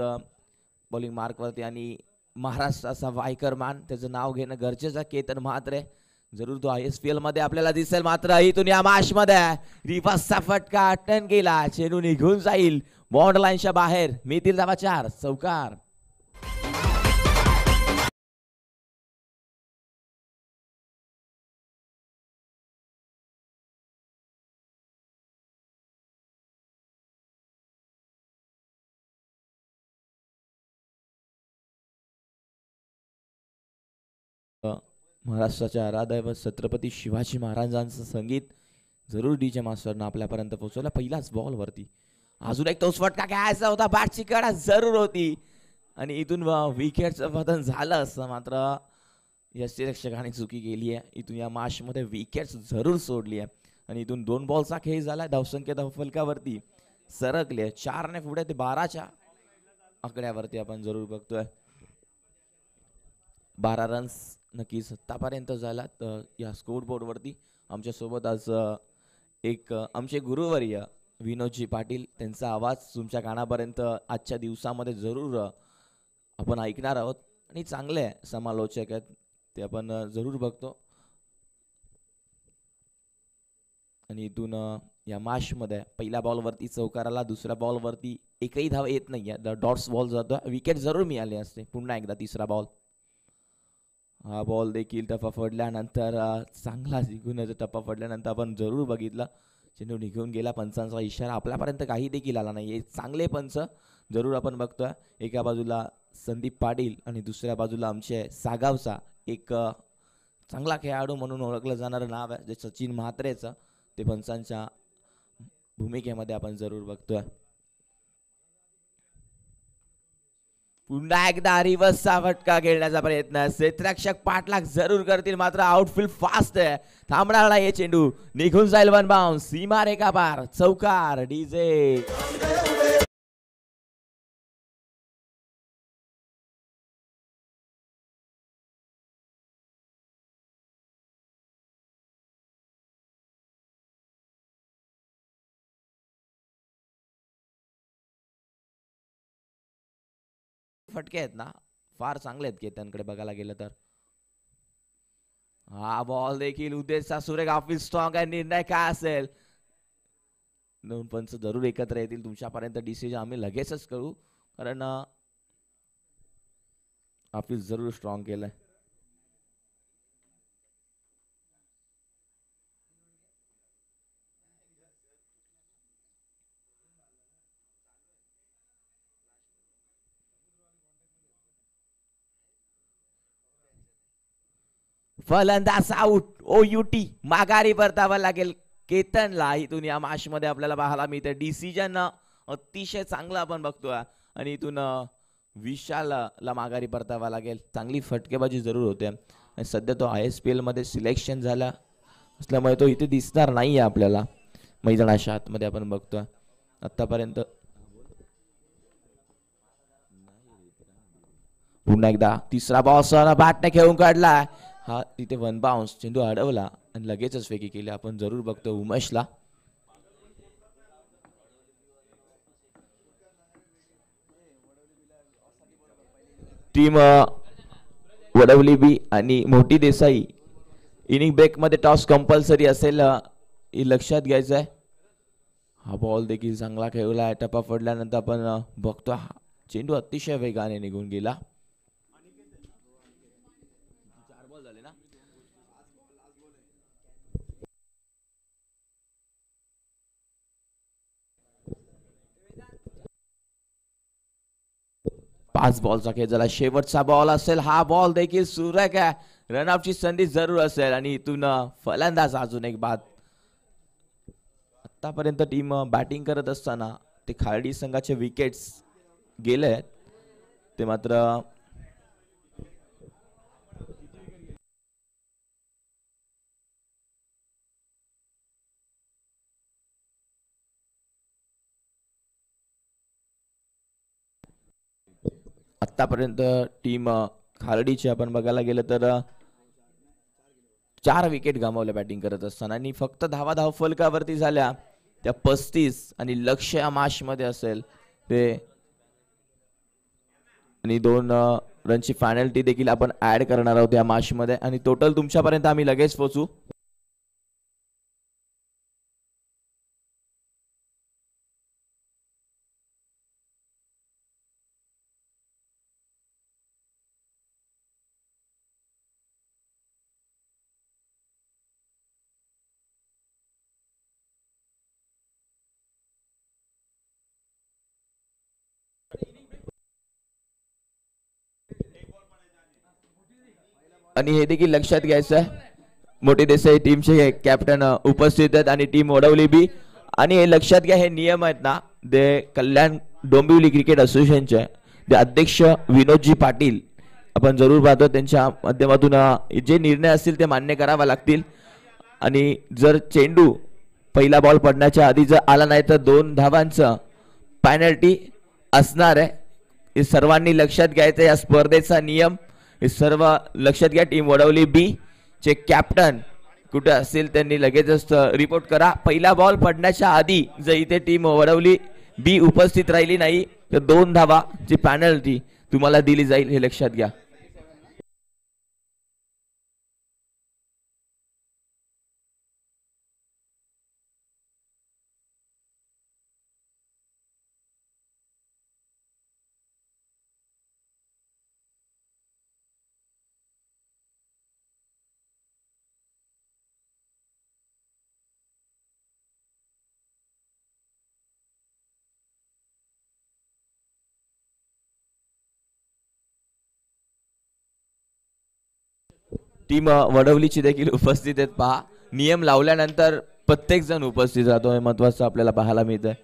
बॉलिंग मार्कवरती. आणि महाराष्ट्राचा वायकर मान त्याचं नाव घेणं गरजेचं. केतन म्हात्रे जरूर तो ISPL मध्ये आपल्याला दिसेल. मात्र इथून या मॅच मध्ये रिव्हर्सचा फटका अटेंड केला, चेंडू निघून जाईल बॉन्ड लाईनच्या बाहेर. मिळतील धावा 4, चौकार. महाराष्ट्राच्या आराध्य छत्रपती शिवाजी महाराजांचं संगीत जरूर डीजे मास्टरनं आपल्यापर्यंत पोहोचवलं. पहिल्याच बॉलवरती अजून एक तोच फटका घ्यायचा होता, बॅटची कडा जरूर होती आणि इथून विकेटचं पतन झालं असतं. मात्र यष्टीरक्षकाने चुकी केली आहे. इथून या मॅचमध्ये विकेट्स जरूर सोडली आहे आणि इथून 2 बॉलचा खेळ झाला. धावसंख्या धावफलकावरती सरकले 4 ने पुढे ते 12च्या आकड्यावरती आपण जरूर बघतोय. 12 रन्स नक्कीच आतापर्यंत झाला. तर या स्कोरबोर्डवरती आमच्यासोबत आज एक आमचे गुरुवर्य विनोदजी पाटील, त्यांचा आवाज तुमच्या कानापर्यंत आजच्या दिवसामध्ये जरूर आपण ऐकणार आहोत. आणि चांगले समालोचक आहेत ते आपण जरूर बघतो. आणि इथून या मॅचमध्ये पहिल्या बॉलवरती चौकाराला, दुसऱ्या बॉलवरती एकही धाव येत नाही आहे, डॉट्स बॉल जातो. विकेट जरूर मिळाले असते. पुन्हा एकदा तिसरा बॉल. हा बॉल देखील टप्पा पडल्यानंतर चांगला जिंकून टप्पा पडल्यानंतर आपण जरूर बघितला चेंडू निघून गेला. पंचांचा इशारा आपल्यापर्यंत काही देखील आला नाही. चांगले पंच जरूर आपण बघतोय. एका बाजूला संदीप पाटील आणि दुसऱ्या बाजूला आमचे सागावचा एक चांगला खेळाडू म्हणून ओळखलं जाणारं नाव आहे जे सचिन म्हात्रेचं. ते पंचांच्या भूमिकेमध्ये आपण जरूर बघतोय. पुन्हा एकदा रिव्हर्सचा फटका खेळण्याचा प्रयत्न, क्षेत्ररक्षक पाठलाग जरूर करतील, मात्र आउटफील्ड फास्ट आहे, थांबणारा हे चेंडू निघून जाईल. वन बाउन्स, सीमा रेखा पार, चौकार. डीजे फटके आहेत ना, फार चांगले आहेत केतनकडे बघायला गेलं तर. हा बॉल देखील उद्देशचा सुरेख ऑफिस स्ट्रॉंग आहे. निर्णय काय असेल, दोन पंच जरूर एकत्र येतील तुमच्यापर्यंत. डिसिजन आम्ही लगेचच करू, कारण ऑफिस जरूर स्ट्रॉंग केलंय. फलंदाज आउट. OUT माघारी परतावा लागेल केतनला. इथून या मॅच मध्ये आपल्याला पाहायला मिळते डिसिजन अतिशय चांगला आपण बघतोय, आणि इथून विशालला माघारी परतावा लागेल. चांगली फटकेबाजी जरूर होते, आणि सध्या तो ISPL मध्ये सिलेक्शन झाला असल्यामुळे तो इथे दिसणार नाहीये आपल्याला मैदानाच्या आतमध्ये आपण बघतोय आतापर्यंत. पुन्हा एकदा तिसरा बॉल बॅटने खेळून काढला. हा तिथे वन बाउन्स, चेंडू अडवला आणि लगेचच फेकी केली आपण जरूर बघतो उमेशला. टीम वडवली बी आणि मोठी देसाई इनिंग ब्रेक मध्ये टॉस कंपल्सरी असेल हे लक्षात घ्यायचं आहे. हा बॉल देखील चांगला खेळला आहे. टप्पा पडल्यानंतर आपण बघतो चेंडू अतिशय वेगाने निघून गेला. 5 बॉलचा खेळ झाला. शेवटचा बॉल असेल. हा बॉल देखील सुरेख आहे. रनआउटची संधी जरूर असेल, आणि इथून फलंदाज अजून एक बाद. आतापर्यंत टीम बॅटिंग करत असताना ते खार्डी संघाचे विकेट्स गेले, ते मात्र आतापर्यंत टीम खार्डीची आपण बघायला गेलं तर 4 विकेट गमावल्या बॅटिंग करत असताना, आणि फक्त धावा फलकावरती झाल्या त्या 35, आणि लक्ष्य या मॅच मध्ये असेल ते, आणि 2 रनची पेनल्टी देखील आपण ऍड करणार आहोत या मॅच मध्ये, आणि टोटल तुमच्यापर्यंत आम्ही लगेच पोहोचू. आणि हे देखील लक्षात घ्यायचं आहे, मोठी देसाई टीमचे कॅप्टन उपस्थित आहेत आणि टीम ओढवली बी, आणि हे लक्षात घ्या, हे नियम आहेत ना ते कल्याण डोंबिवली क्रिकेट असोसिएशनचे ते अध्यक्ष विनोदजी पाटील आपण जरूर पाहतो, त्यांच्या माध्यमातून जे निर्णय असतील ते मान्य करावा लागतील. आणि जर चेंडू पहिला बॉल पडण्याच्या आधी जर आला नाही तर 2 धावांचं पेनल्टी असणार आहे. हे सर्वांनी लक्षात घ्यायचं, या स्पर्धेचा नियम हे सर्व लक्षात घ्या. टीम वडवली बी चे कॅप्टन कुठे असतील त्यांनी लगेचच रिपोर्ट करा. पहिला बॉल पडण्याच्या आधी जर इथे टीम वडवली बी उपस्थित राहिली नाही तर 2 धावाची पेनल्टी तुम्हाला दिली जाईल, हे लक्षात घ्या. टीम वडवलीची देखील उपस्थित आहेत. पहा, नियम लावल्यानंतर प्रत्येक जण उपस्थित राहतो हे महत्वाचं आपल्याला पाहायला मिळतंय.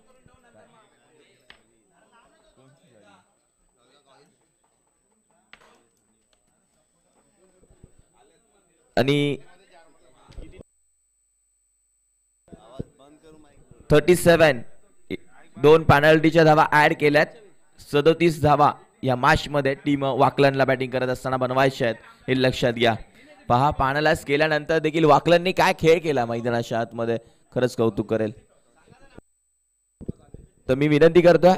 आणि 37 दोन पेनल्टीच्या धावा ऍड केल्यात. 37 धावा या मॅच मध्ये टीम वाकलनला बॅटिंग करत असताना बनवायच्या आहेत हे लक्षात घ्या. पहा पॅनलाइज केल्यानंतर देखील वाकलननी काय खेळ केला मैदानाच्या आतमध्ये, खरंच कौतुक करेल. तर मी विनंती करतोय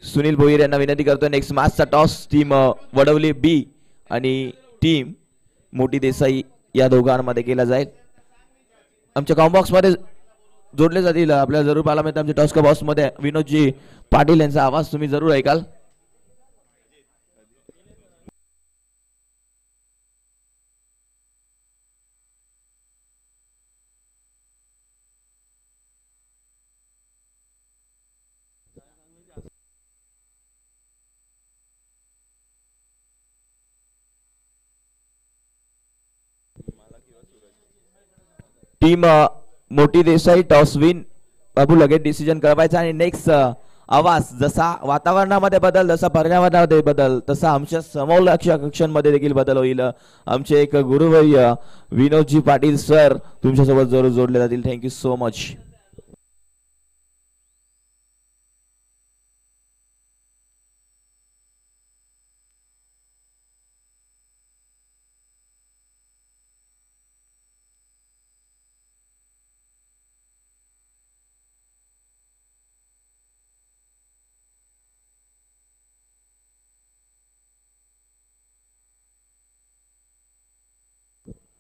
सुनील भोईर यांना विनंती करतोय नेक्स्ट मॅचचा टॉस टीम वडवली बी आणि टीम मोठी देसाई या दोघांमध्ये केला जाईल. आमच्या कॉम्बॉक्स मध्ये जोडले जातील. आपल्याला जरूर पाहायला मिळतं आमच्या टॉस का बॉक्स मध्ये विनोदजी पाटील यांचा आवाज तुम्ही जरूर ऐकाल. टीम मोठी देसाई टॉस विन बाबू लगेच डिसिजन कळवायचा आणि नेक्स्ट आवाज जसा वातावरणामध्ये बदल जसा पर्यावरणामध्ये बदल तसा आमच्या समोलक्ष्य कक्षांमध्ये देखील बदल होईल. आमचे एक गुरुवर्य विनोदजी पाटील सर तुमच्यासोबत जरूर जोडले जातील. Thank you so much.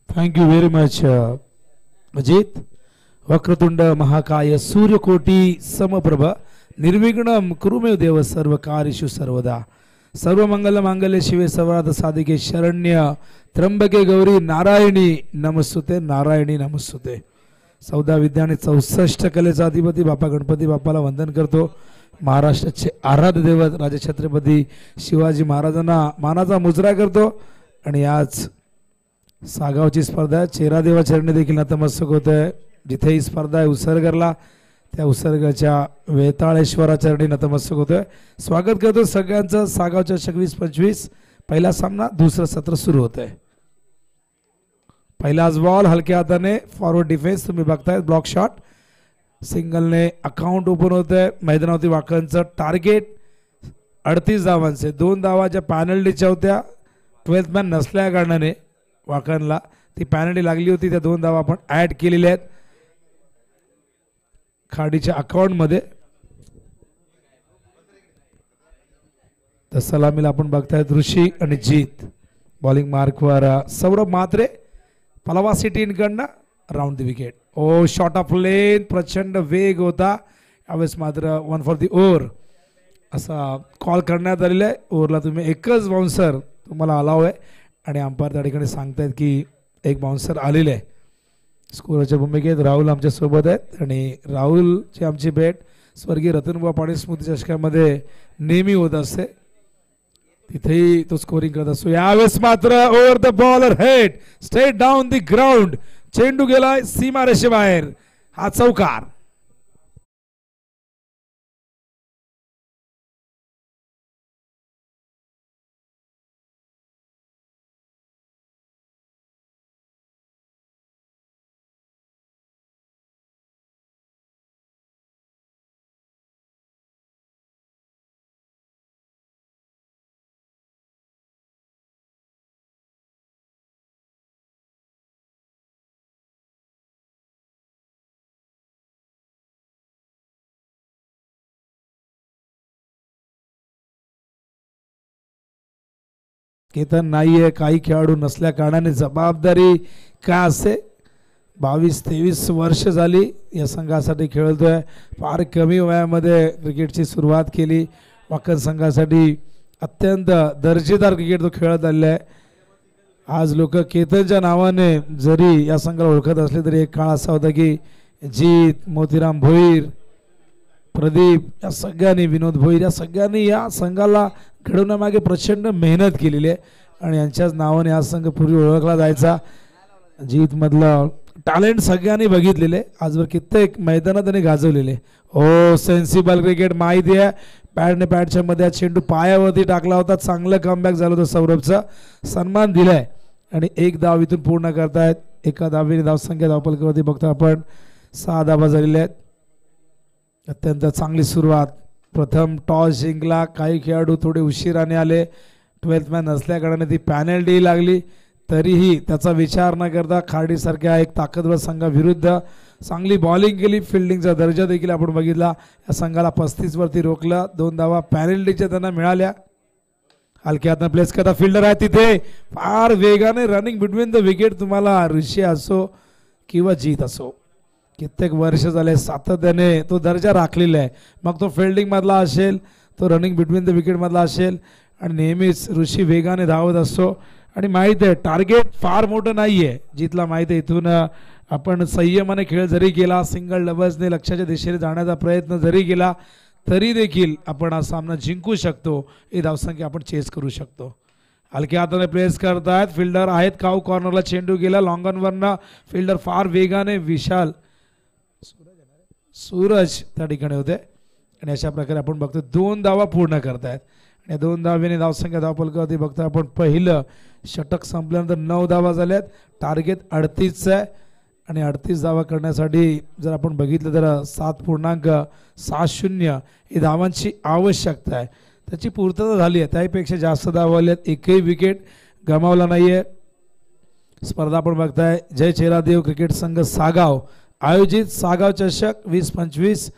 Thank you very much Ajit. वक्रतुंड महाकाय सूर्यकोटी समप्रभ निर्विघ्नं कुरुमे देव सर्व कार्येषु सर्वदा. सर्वमंगल मांगल्ये शिवे सर्वार्थ साधिके शरण्य त्र्यंबके गौरी नारायणी नमस्तुते नारायणी नमस्तुते. 14 विद्या आणि 64 कलेचा अधिपती बापा गणपती बाप्पाला वंदन करतो. महाराष्ट्राचे आराध्य दैवत राजे छत्रपती शिवाजी महाराजांना मानाचा मुजरा करतो. आणि आज सागावची स्पर्धा आहे. चेहरादेवा चरणी देखील नतमस्तक होत आहे. जिथे ही स्पर्धा आहे उसरगरला त्या उसरगरच्या वेताळेश्वरा चरणी नतमस्तक होतोय. स्वागत करतो सगळ्यांचं. सागावच्या 26-25 पहिला सामना दुसरं सत्र सुरू होत आहे. पहिलाच बॉल हलक्या हाताने फॉरवर्ड डिफेन्स तुम्ही बघताय ब्लॉक शॉट सिंगलने अकाउंट ओपन होत आहे. मैदानावरती वाकनचं टार्गेट 38 धावांचे 2 धावा ज्या पॅनल्टीच्या होत्या 12th मॅन नसल्या कारणाने वाकनला ती पॅनल्टी लागली होती. त्या 2 धावा आपण ऍड केलेल्या आहेत खाडीच्या अकाउंट मध्ये. तर सलामीला आपण बघतायत ऋषी आणि जीत. बॉलिंग मार्कवर सौरभ म्हात्रे पलावा सिटी इनकडनं round the wicket. Oh short of length प्रचंड वेग होता यावेळेस मात्र 1 फॉर दी ओव्हर असा कॉल करण्यात आलेला आहे. ओव्हरला तुम्ही एकच बाउन्सर तुम्हाला अलाव आहे आणि अंपायर त्या ठिकाणी सांगतायत की एक बाउन्सर आलेले आहे. स्कोरच्या भूमिकेत राहुल आमच्या सोबत आहेत आणि राहुलची आमची भेट स्वर्गीय रतनबुवा पाटील स्मृती चषकामध्ये नेहमी होत असते. तिथेही तो स्कोरिंग करत असतो. यावेळेस मात्र over the bowler head straight down the ground. चेंडू गेलाय सीमारेषेबाहेर. हा चौकार. केतन नाहीये काही खेळाडू नसल्या कारणाने जबाबदारी काय असते. 22-23 वर्ष झाली या संघासाठी खेळतोय. फार कमी वयामध्ये क्रिकेटची सुरुवात केली. वाकन संघासाठी अत्यंत दर्जेदार क्रिकेट तो खेळत आलेला आहे. आज लोक केतनच्या नावाने जरी या संघाला ओळखत असले तरी एक काळ असा होता की जीत मोतीराम भोईर प्रदीप या सगळ्यांनी विनोद भोईर या सगळ्यांनी या संघाला घडवण्यामागे प्रचंड मेहनत केलेली आहे आणि यांच्याच नावाने हा संघ पूर्वी ओळखला जायचा. जीत मधलं टॅलेंट सगळ्यांनी बघितलेले, आजवर कित्येक मैदानात त्यांनी गाजवलेले. ओ सेन्सिबल क्रिकेट, माहिती आहे पॅडने पॅडच्या मध्ये चेंडू पायावरती टाकला होता, चांगलं कमबॅक झालं होतं, सौरभचा सन्मान दिलाय आणि एक डाव इथून पूर्ण करतायत. एका धावेने धावसंख्या धावपलकावरती बघतो आपण 6 धावा झालेल्या आहेत. अत्यंत चांगली सुरुवात. प्रथम टॉस जिंकला, काही खेळाडू थोडे उशिराने आले, 12th मॅन नसल्या कारणाने ती पॅनल्टी लागली, तरीही त्याचा विचार न करता खाडीसारख्या एक ताकदवर संघाविरुद्ध चांगली बॉलिंग केली. फिल्डिंगचा दर्जा देखील आपण बघितला. या संघाला 35 वरती रोखलं. 2 धावा पॅनल्टीच्या त्यांना मिळाल्या. हलक्या हाताने प्लेस करता फिल्डर आहे तिथे, फार वेगाने रनिंग बिटवीन द विकेट. तुम्हाला ऋषी असो किंवा जीत असो, कित्येक वर्ष झाले सातत्याने तो दर्जा राखलेला आहे. मग तो फिल्डिंग मधला असेल, तो रनिंग बिटवीन द विकेट मधला असेल, आणि नेहमीच ऋषी वेगाने धावत असतो. आणि माहीत आहे टार्गेट फार मोठं नाही आहे. जीतला माहीत आहे इथून आपण संयमाने खेळ जरी केला, सिंगल डबल्सने लक्ष्याच्या दिशेने जाण्याचा प्रयत्न जरी केला, तरी देखील आपण हा सामना जिंकू शकतो. ही धावसंख्या आपण चेस करू शकतो. हलक्या हाताने प्लेस करतायत, फिल्डर आहेत काऊ कॉर्नरला, चेंडू गेला लॉंग ऑनवरनं. फिल्डर फार वेगाने, विशाल सूरज त्या ठिकाणी होते. आणि अशा प्रकारे आपण बघतो 2 धावा पूर्ण करतायत. आणि 2 धावेने धावसंख्या धावपलकावरती बघतो आपण पहिलं षटक संपल्यानंतर 9 धावा झाल्यात. टार्गेट 38 आहे आणि 38 धावा करण्यासाठी जर आपण बघितलं तर 7.60 ही धावांची आवश्यकता आहे. त्याची पूर्तता झाली आहे. त्याहीपेक्षा जास्त धावा आल्यात. एकही विकेट गमावला नाही आहे. स्पर्धा आपण बघताय जय चेरादेव क्रिकेट संघ सागाव आयोजित सागाव चषक 2025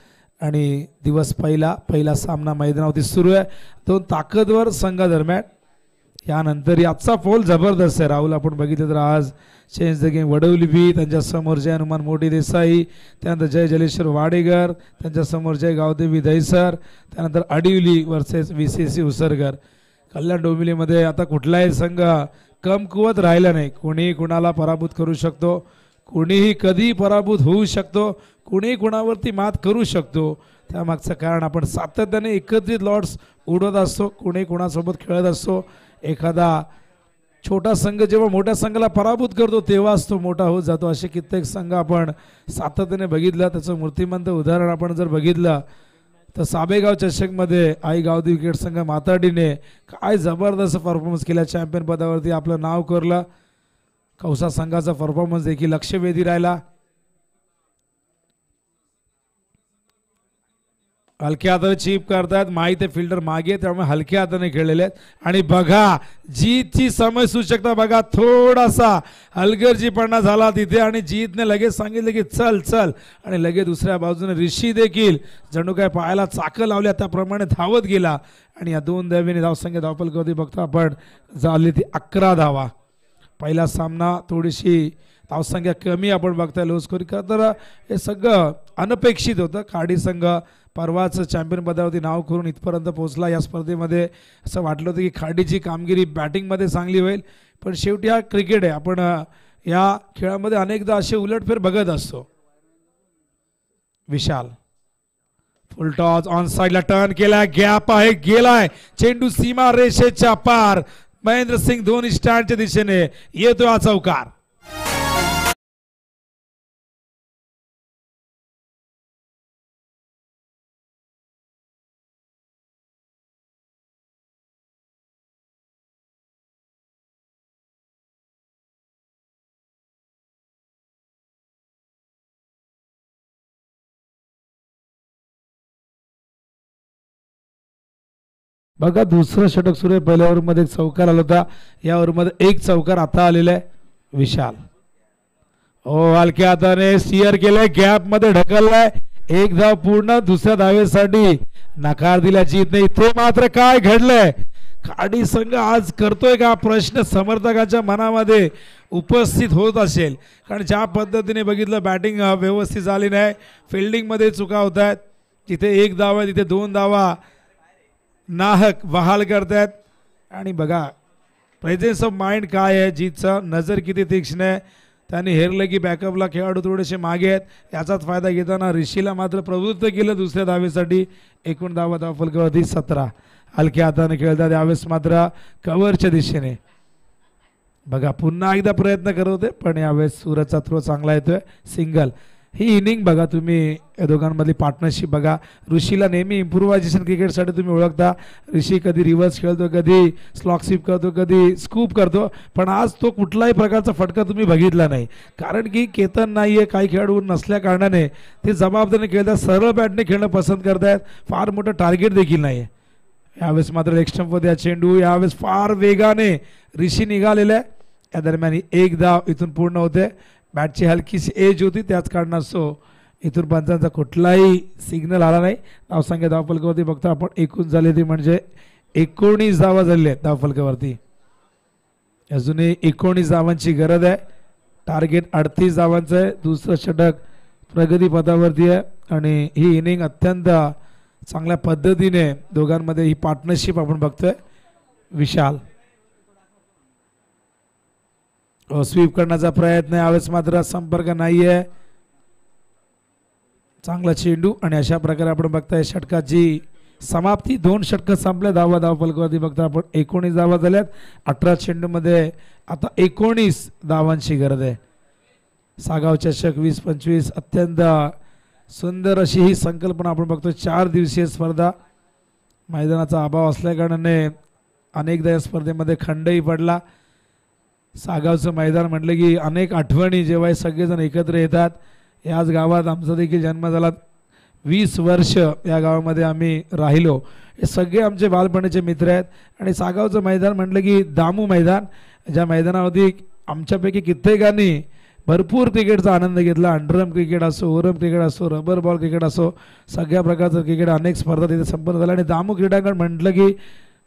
आणि दिवस पहिला सामना मैदानावरती सुरू आहे 2 ताकदवर संघादरम्यान. यानंतर याचा फोल जबरदस्त आहे. राहुल आपण बघितलं तर आज चेंज द गेम वडवली बी, त्यांच्यासमोर जय हनुमान मोठी देसाई, त्यानंतर जय जलेश्वर वाडेकर, त्यांच्यासमोर जय गावदेवी दहिसर, त्यानंतर अडिवली वर्सेस VCC उसरकर. कल्याण डोंबिवलीमध्ये आता कुठलाही संघ कमकुवत राहिला नाही. कोणीही कुणाला पराभूत करू शकतो, कोणीही कधी पराभूत होऊ शकतो, कोणीही कुणावरती मात करू शकतो. त्यामागचं कारण आपण सातत्याने एकत्रित लॉट्स उडवत असतो, कोणी कुणासोबत खेळत असतो. एखादा छोटा संघ जेव्हा मोठ्या संघाला पराभूत करतो तेव्हाच तो मोठा होत जातो. असे कित्येक संघ आपण सातत्याने बघितलं. त्याचं मूर्तिमंत उदाहरण आपण जर बघितलं तर साबेगाव चषकमध्ये आई गावदेवी क्रिकेट संघ माताडीने काय जबरदस्त परफॉर्मन्स केला, चॅम्पियन पदावरती आपलं नाव कोरलं. कौसा संघाचा परफॉर्मन्स देखील लक्षवेधी राहिला. हलक्या हाताने चीप करतात, माहिती आहे फिल्डर मागे, त्यामुळे हलक्या हाताने खेळलेले आहेत. आणि बघा जीतची समय सूचकता बघा, थोडासा हलगर्जीपणा झाला तिथे आणि जीतने लगेच सांगितलं की चल चल, आणि लगेच दुसऱ्या बाजूने ऋषी देखील जणू काय पायाला चाकं लावल्या त्याप्रमाणे धावत गेला. आणि या 2 धावेने धावसंख्या धावपलकावरती बघतो आपण झाली ती 11 धावा. पहिला सामना थोडीशी धावसंख्या कमी आपण बघताय लो स्कोरिंग, तर हे सगळं अनपेक्षित होतं. खाडी संघ परवाच चॅम्पियन पदावरती नाव करून इथपर्यंत पोहोचला. या स्पर्धेमध्ये असं वाटलं होतं की खाडीची कामगिरी बॅटिंगमध्ये चांगली होईल, पण शेवटी हा क्रिकेट आहे. आपण या खेळामध्ये अनेकदा असे उलटफेर बघत असतो. विशाल फुल टॉस ऑन साइडला टर्न केलाय, गॅप आहे, गेलाय चेंडू सीमा रेषेच्या पार. महेंद्र सिंग धोनी स्टँडच्या दिशेने येतो हा चौकार. बघा दुसरं षटक सुरू आहे. पहिल्या ओव्हरमध्ये एक चौकार आला होता, या ओव्हरमध्ये एक चौकार आता आलेला आहे. विशाल हलक्या हाताने स्टिअर केलंय, गॅप मध्ये ढकललाय, 1 धाव पूर्ण. दुसऱ्या धावेसाठी नकार दिला जीतने. इथे मात्र काय घडलंय, खाडी संघ आज करतोय का प्रश्न समर्थकांच्या मनामध्ये उपस्थित होत असेल. कारण ज्या पद्धतीने बघितलं बॅटिंग व्यवस्थित झाली नाही, फिल्डिंग मध्ये चुका होत आहेत. जिथे 1 धाव आहे तिथे 2 धावा नाहक बहाल करतायत. आणि बघा प्रेझेन्स ऑफ माइंड काय आहे जीतचं, नजर किती तीक्ष्ण आहे. त्यांनी हेरलं की बॅकअपला खेळाडू थोडेसे मागे आहेत, याचाच फायदा घेताना ऋषीला मात्र प्रवृत्त केलं दुसऱ्या धावेसाठी. एकूण धावा धावफलकावरती 17. हलक्या हाताने खेळतात यावेळेस मात्र कव्हरच्या दिशेने. बघा पुन्हा एकदा प्रयत्न करत होते पण यावेळेस सूरजचा थ्रो चांगला येतोय, सिंगल. ही इनिंग बघा तुम्ही या दोघांमधली पार्टनरशिप बघा. ऋषीला नेहमी इम्प्रुव्हायझेशन क्रिकेटसाठी तुम्ही ओळखता. ऋषी कधी रिव्हर्स खेळतो, कधी स्लॉक स्वीप करतो, कधी स्कूप करतो, पण आज तो कुठलाही प्रकारचा फटका तुम्ही बघितला नाही. कारण की केतन नाही आहे, काही खेळाडू नसल्या कारणाने ते जबाबदारीने खेळतात, सरळ बॅटने खेळणं पसंत करतायत, फार मोठं टार्गेट देखील नाही आहे. यावेळेस मात्र लेग स्टंपमध्ये चेंडू यावेळेस फार वेगाने ऋषी निघालेला आहे. या दरम्यान एक धाव इथून पूर्ण होते. बॅटची हलकीशी एज होती, त्याच कारणास्तव इथून पंचांचा कुठलाही सिग्नल आला नाही. धावसंख्या धावफलकावरती बघता आपण एकूण झाले ती म्हणजे 19 धावा झालेल्या आहेत धावफलकावरती. अजूनही 19 धावांची गरज आहे. टार्गेट 38 धावांचं आहे. दुसरं षटक प्रगतीपथावरती आहे आणि ही इनिंग अत्यंत चांगल्या पद्धतीने दोघांमध्ये ही पार्टनरशिप आपण बघतोय. विशाल स्वीप करण्याचा प्रयत्न, यावेळेस मात्र संपर्क नाहीये. चांगला चेंडू आणि अशा प्रकारे आपण बघताय षटकाची समाप्ती. 2 षटकं संपल्या. धावफलकावरती बघता आपण 19 धावा झाल्यात. 18 चेंडूमध्ये आता 19 धावांची गरज आहे. सागाव चषक 20-25 अत्यंत सुंदर अशी ही संकल्पना आपण बघतो. 4 दिवसीय स्पर्धा. मैदानाचा अभाव असल्या कारणाने अनेकदा या स्पर्धेमध्ये खंडही पडला. सागावचं मैदान म्हटलं की अनेक आठवणी जेव्हा हे सगळेजण एकत्र येतात. याच गावात आमचा देखील जन्म झाला. 20 वर्ष या गावामध्ये आम्ही राहिलो. हे सगळे आमचे बालपणीचे मित्र आहेत. आणि सागावचं मैदान म्हटलं की दामू मैदान, ज्या मैदानावरती आमच्यापैकी कित्येकांनी भरपूर क्रिकेटचा आनंद घेतला. अंडरम क्रिकेट असो, ओरम क्रिकेट असो, रबर बॉल क्रिकेट असो, सगळ्या प्रकारचं क्रिकेट अनेक स्पर्धा तिथे संपन्न झाल्या. आणि दामू क्रीडांगण म्हटलं की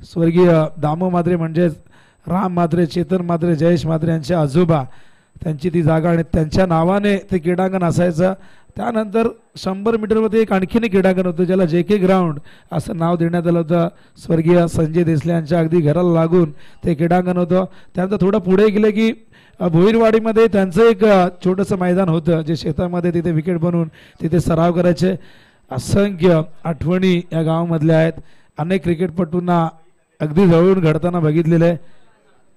स्वर्गीय दामू म्हात्रे म्हणजेच राम म्हात्रे, चेतन म्हात्रे, जयेश म्हात्रे यांचे आजोबा, त्यांची ती जागा आणि त्यांच्या नावाने ते क्रीडांगण असायचं. त्यानंतर 100 मीटरमध्ये एक आणखीन क्रीडांगण होतं ज्याला JK ग्राउंड असं नाव देण्यात आलं होतं. स्वर्गीय संजय देसले यांच्या अगदी घराला लागून ते क्रीडांगण होतं. त्यानंतर थोडं पुढे गेले की भोईरवाडीमध्ये त्यांचं एक छोटंसं मैदान होतं जे शेतामध्ये तिथे विकेट बनवून तिथे सराव करायचे. असंख्य आठवणी या गावामधल्या आहेत. अनेक क्रिकेटपटूंना अगदी जवळून घडताना बघितलेलं आहे.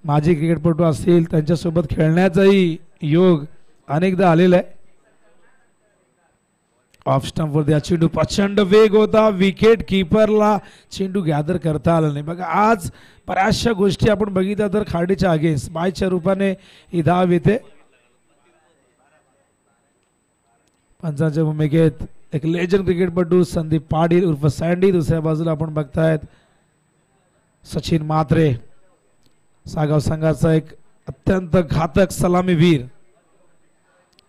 माजी क्रिकेटपटू असतील त्यांच्यासोबत खेळण्याचाही योग अनेकदा आलेला आहे. ऑफ स्टंपवरती चेंडू प्रचंड वेग होता. विकेट किपरला चेंडू गॅदर करता आला नाही. बघा आज बऱ्याचशा गोष्टी आपण बघितल्या तर खाडीच्या अगेन्स्ट बायच्या रूपाने ही धाव येते. पंचांच्या भूमिकेत एक लेजंड क्रिकेटपटू संदीप पाटील उर्फ सँडी. दुसऱ्या बाजूला आपण बघतायत सचिन म्हात्रे, सागाव संघाचा एक अत्यंत घातक सलामीवीर.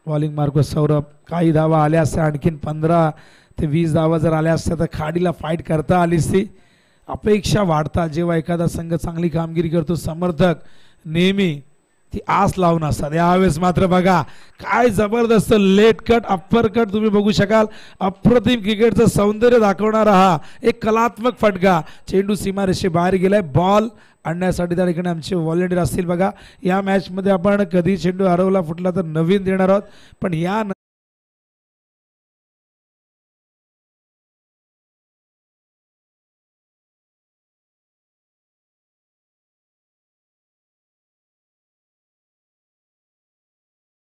Bowling mark Saurabh. काही धावा आल्या असत्या, आणखीन 15 ते 20 धावा जर आल्या असत्या तर खाडीला फाईट करता आलीच. ती अपेक्षा वाढतात जेव्हा एखादा संघ चांगली कामगिरी करतो. समर्थक नेहमी ती आस लावून असतात. यावेळेस मात्र बघा काय जबरदस्त लेट कट, अप्पर कट तुम्ही बघू शकाल. अप्रतिम क्रिकेटचं सौंदर्य दाखवणारा हा एक कलात्मक फटका. चेंडू सीमारेषे बाहेर गेलाय. बॉल आणण्यासाठी त्या ठिकाणी आमचे व्हॉलेंटियर असतील. बघा या मॅचमध्ये आपण कधी चेंडू हरवला फुटला तर नवीन देणार आहोत, पण या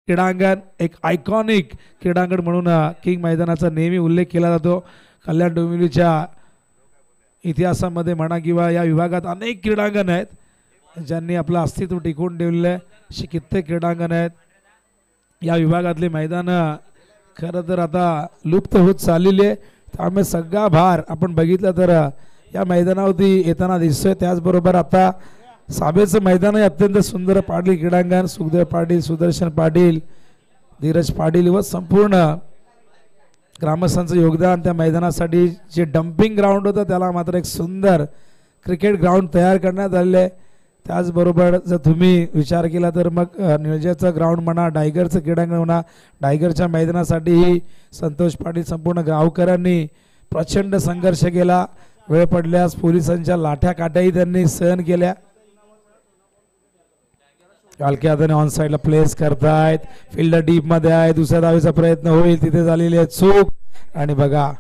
क्रीडांगण एक आयकॉनिक क्रीडांगण म्हणून किंग मैदानाचा नेहमी उल्लेख केला जातो. कल्याण डोंबिवलीच्या इतिहासामध्ये म्हणा किंवा या विभागात अनेक क्रीडांगण आहेत ज्यांनी आपलं अस्तित्व टिकवून ठेवलेलं आहे. अशी कित्येक क्रीडांगण आहेत. या विभागातले मैदानं खरं तर आता लुप्त होत चाललेली आहे. त्यामुळे सगळा भार आपण बघितलं तर या मैदानावरती येताना दिसतोय. त्याचबरोबर आता साबेचं मैदानही अत्यंत सुंदर. पाटील क्रीडांगण, सुखदेव पाटील, सुदर्शन पाटील, धीरज पाटील व संपूर्ण ग्रामस्थांचं योगदान. त्या मैदानासाठी जे डम्पिंग ग्राउंड होतं त्याला मात्र एक सुंदर क्रिकेट ग्राउंड तयार करण्यात आलेलं आहे. त्याचबरोबर जर तुम्ही विचार केला तर मग निळजाचं ग्राउंड म्हणा, डायगरचं क्रीडांगण म्हणा, डायगरच्या मैदानासाठीही संतोष पाटील संपूर्ण गावकऱ्यांनी प्रचंड संघर्ष केला. वेळ पडल्यास पोलिसांच्या लाठ्या काट्याही त्यांनी सहन केल्या. हलक्या हाताने ऑन साईडला प्लेस करतायत. फिल्डर डीप मध्ये आहे. दुसऱ्या धावेचा प्रयत्न होईल, तिथे झालेली आहे चूक. आणि बघा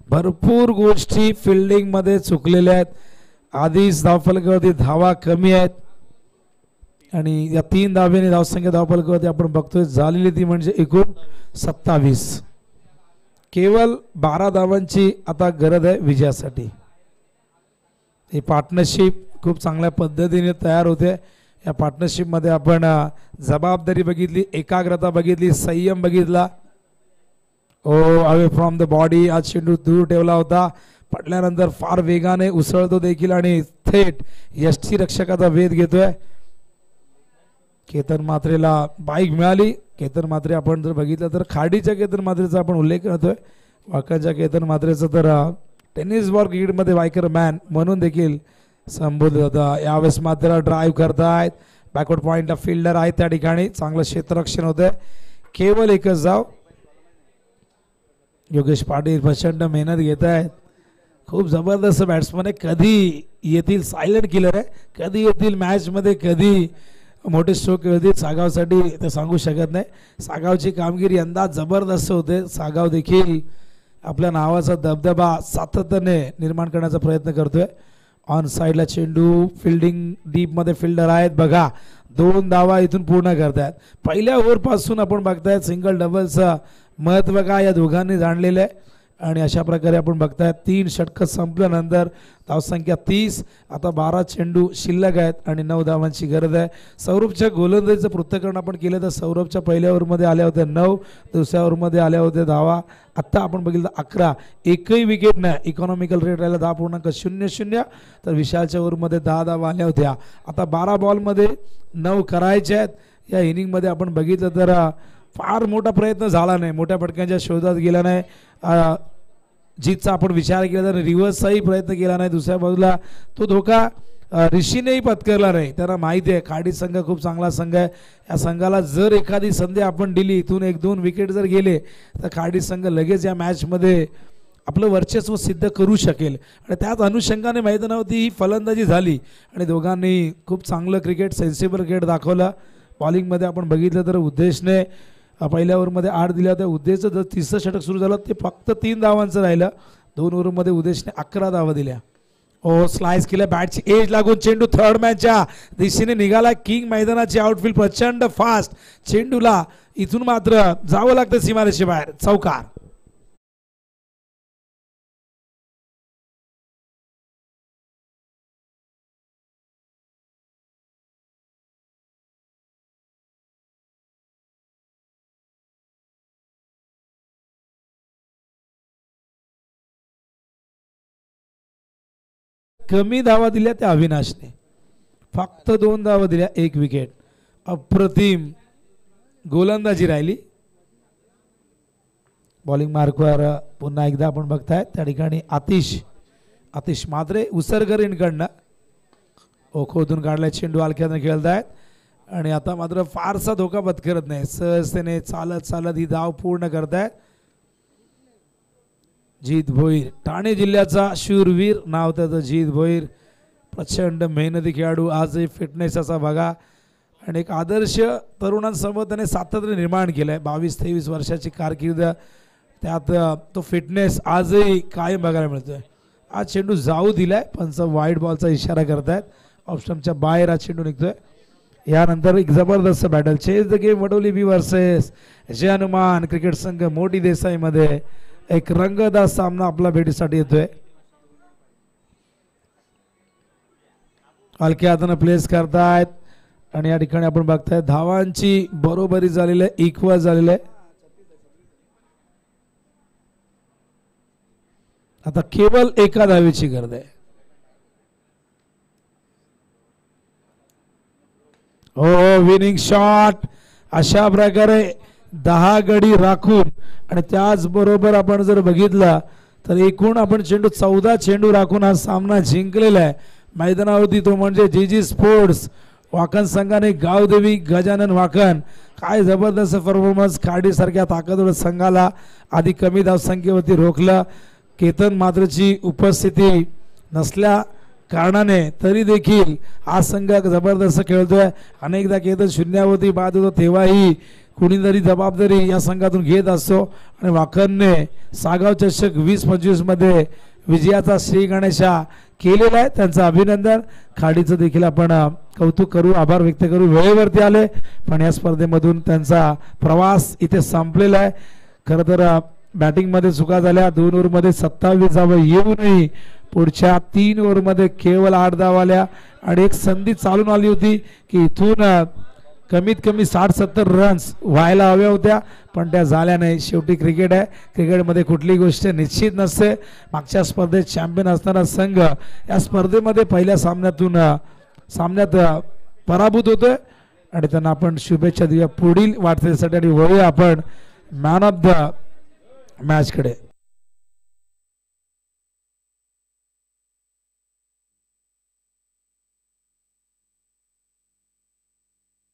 भरपूर गोष्टी फिल्डिंग मध्ये चुकलेल्या आहेत. आधीच धावफलकावरती धावा कमी आहेत आणि या 3 धावेने धावसंख्या धावफलकावरती आपण बघतोय झालेली ती म्हणजे एकूण 27. केवळ 12 धावांची आता गरज आहे विजयासाठी. ही पार्टनरशिप खूप चांगल्या पद्धतीने तयार होते. या पार्टनरशिपमध्ये आपण जबाबदारी बघितली, एकाग्रता बघितली, संयम बघितला. अवे फ्रॉम द बॉडी आज चेंडू दूर ठेवला होता, पडल्यानंतर फार वेगाने उसळतो देखील आणि थेट यष्टी रक्षकाचा वेध घेतोय. केतन म्हात्रेला बाईक मिळाली. केतन म्हात्रे आपण जर बघितलं तर खाडीच्या केतन म्हात्रेचा आपण उल्लेख करतोय. वाकाच्या केतन म्हात्रेचं तर टेनिस बॉल क्रिकेटमध्ये वायकर मॅन म्हणून देखील संबोधित होता. यावेळेस मात्र ड्राईव्ह करतायत, बॅकवर्ड पॉइंटला फिल्डर आहेत त्या ठिकाणी, चांगलं क्षेत्ररक्षण होतंय. केवळ एकच धाव. योगेश पाटील प्रचंड मेहनत घेत आहेत. खूप जबरदस्त बॅट्समन आहे. कधी येतील सायलेंट किलर आहे, कधी येतील मॅचमध्ये, कधी मोठे स्ट्रोक येतील सागावसाठी ते सांगू शकत नाही. सागावची कामगिरी यंदा जबरदस्त होते. सागाव देखील आपल्या नावाचा दबदबा सातत्याने निर्माण करण्याचा प्रयत्न करतोय. ऑन साईडला चेंडू, फिल्डिंग डीपमध्ये फिल्डर आहेत बघा. 2 धावा इथून पूर्ण करतायत. पहिल्या ओव्हरपासून आपण बघतायत सिंगल डबलचं महत्त्व काय या दोघांनी जाणलेलं आहे. आणि अशा प्रकारे आपण बघतायत 3 षटकं संपल्यानंतर धावसंख्या 30. आता 12 चेंडू शिल्लक आहेत आणि 9 धावांची गरज आहे. सौरभच्या गोलंदाजीचं पृथक्करण आपण केलं तर सौरभच्या पहिल्या ओव्हरमध्ये आल्या होत्या 9, दुसऱ्या ओव्हरमध्ये आल्या होत्या धावा. आत्ता आपण बघितलं 11. एकही विकेट नाही. इकॉनॉमिकल रेट राहिला 10.00. तर विशालच्या ओव्हरमध्ये 10 धावा आल्या होत्या. आता 12 बॉलमध्ये 9 करायचे आहेत. या इनिंगमध्ये आपण बघितलं तर फार मोठा प्रयत्न झाला नाही, मोठ्या फटक्यांच्या शोधात गेला नाही. जीतचा आपण विचार केला तर रिव्हर्सचाही प्रयत्न केला नाही. दुसऱ्या बाजूला तो धोका ऋषीनेही पत्करला नाही. त्यांना माहिती आहे खाडी संघ खूप चांगला संघ आहे. या संघाला जर एखादी संधी आपण दिली, इथून 1-2 विकेट जर गेले तर खाडी संघ लगेच या मॅचमध्ये आपलं वर्चस्व सिद्ध करू शकेल. आणि त्याच अनुषंगाने मैदानावरती ही फलंदाजी झाली आणि दोघांनी खूप चांगलं क्रिकेट, सेन्सिबल क्रिकेट दाखवलं. बॉलिंगमध्ये आपण बघितलं तर उद्देशने पहिल्या ओव्हरमध्ये 8 दिल्या होत्या. उद्देशचं जर 30चं षटक सुरू झालं ते फक्त 3 धावांचं राहिलं. 2 ओव्हरमध्ये उद्देशने 11 धावा दिल्या. स्लाइस केलं, बॅटची एज लागून चेंडू थर्ड मॅनच्या दिशेने निघाला. किंग मैदानाची आउटफील्ड प्रचंड फास्ट. चेंडूला इथून मात्र जावं लागतं सीमारेषे बाहेर. चौकार. कमी धावा दिल्या त्या अविनाशने, फक्त 2 धावा दिल्या, 1 विकेट. अप्रतिम गोलंदाजी राहिली. बॉलिंग मार्कवर पुन्हा एकदा आपण बघताय त्या ठिकाणी आतिश मात्रे उसरकरींकडनं ओखोतून काढलाय. चेंडू हलक्याने खेळतायत आणि आता मात्र फारसा धोका पत्करत नाही. सहजतेने चालत ही धाव पूर्ण करतायत. जीत भोईर, ठाणे जिल्ह्याचा शूरवीर नाव त्याचं. जीत भोईर प्रचंड मेहनती खेळाडू, आजही फिटनेसचा बघा आणि एक आदर्श तरुणांसमोर त्याने सातत्याने निर्माण केलं आहे. 22-23 वर्षाची कारकीर्द, त्यात तो फिटनेस आजही कायम बघायला मिळतोय. आज चेंडू जाऊ दिलाय, पंच वाईड बॉलचा इशारा करतायत. ऑप्शनच्या बाहेर आज चेंडू निघतोय. यानंतर एक जबरदस्त battle, chess the game Vadoli B versus Jay Hanuman cricket संघ मोठी देसाईमध्ये एक रंगतदार सामना आपला भेटीसाठी येतोय. हलक्या हाताने प्लेस करतायत आणि या ठिकाणी आपण बघताय धावांची बरोबरी झालेली आहे, इक्वल झालेलं आहे. आता केवळ एका धावेची गरज आहे. हो, विनिंग शॉट. अशा प्रकारे 10 गडी राखून आणि त्याचबरोबर आपण जर बघितलं तर एकूण आपण चेंडू 14 चेंडू राखून हा सामना जिंकलेला आहे. मैदानावरती तो म्हणजे जीजी स्पोर्ट्स वाकण संघाने गावदेवी गजानन वाकण. काय जबरदस्त परफॉर्मन्स. खाडीसारख्या ताकदवर संघाला आधी कमी धावसंख्येवरती रोखलं. केतन मात्रची उपस्थिती नसल्या कारणाने तरी देखील हा संघ जबरदस्त खेळतोय. अनेकदा केतन शून्यावरती बाद होतो तेव्हाही कुणीतरी जबाबदारी या संघातून घेत असतो आणि वाकणने सागाव चषक 20-25 मध्ये विजयाचा श्री गणेशा केलेला आहे, त्यांचं अभिनंदन. खाडीचं देखील आपण कौतुक करू, आभार व्यक्त करू. वेळेवरती आले पण या स्पर्धेमधून त्यांचा प्रवास इथे संपलेला आहे. खरं तर बॅटिंगमध्ये चुका झाल्या, 2 ओव्हरमध्ये 27 धावा येऊनही पुढच्या 3 ओव्हरमध्ये केवळ 8 धावा आल्या आणि एक संधी चालून आली होती की इथून कमीत कमी 60-70 रन्स व्हायला हव्या होत्या पण त्या झाल्या नाही. शेवटी क्रिकेट आहे, क्रिकेटमध्ये कुठली गोष्ट निश्चित नसते. मागच्या स्पर्धेत चॅम्पियन असणारा संघ या स्पर्धेमध्ये पहिल्या सामन्यात पराभूत होतोय आणि त्यांना आपण शुभेच्छा देऊया पुढील वाटचालीसाठी आणि वळूया आपण मॅन ऑफ द मॅचकडे.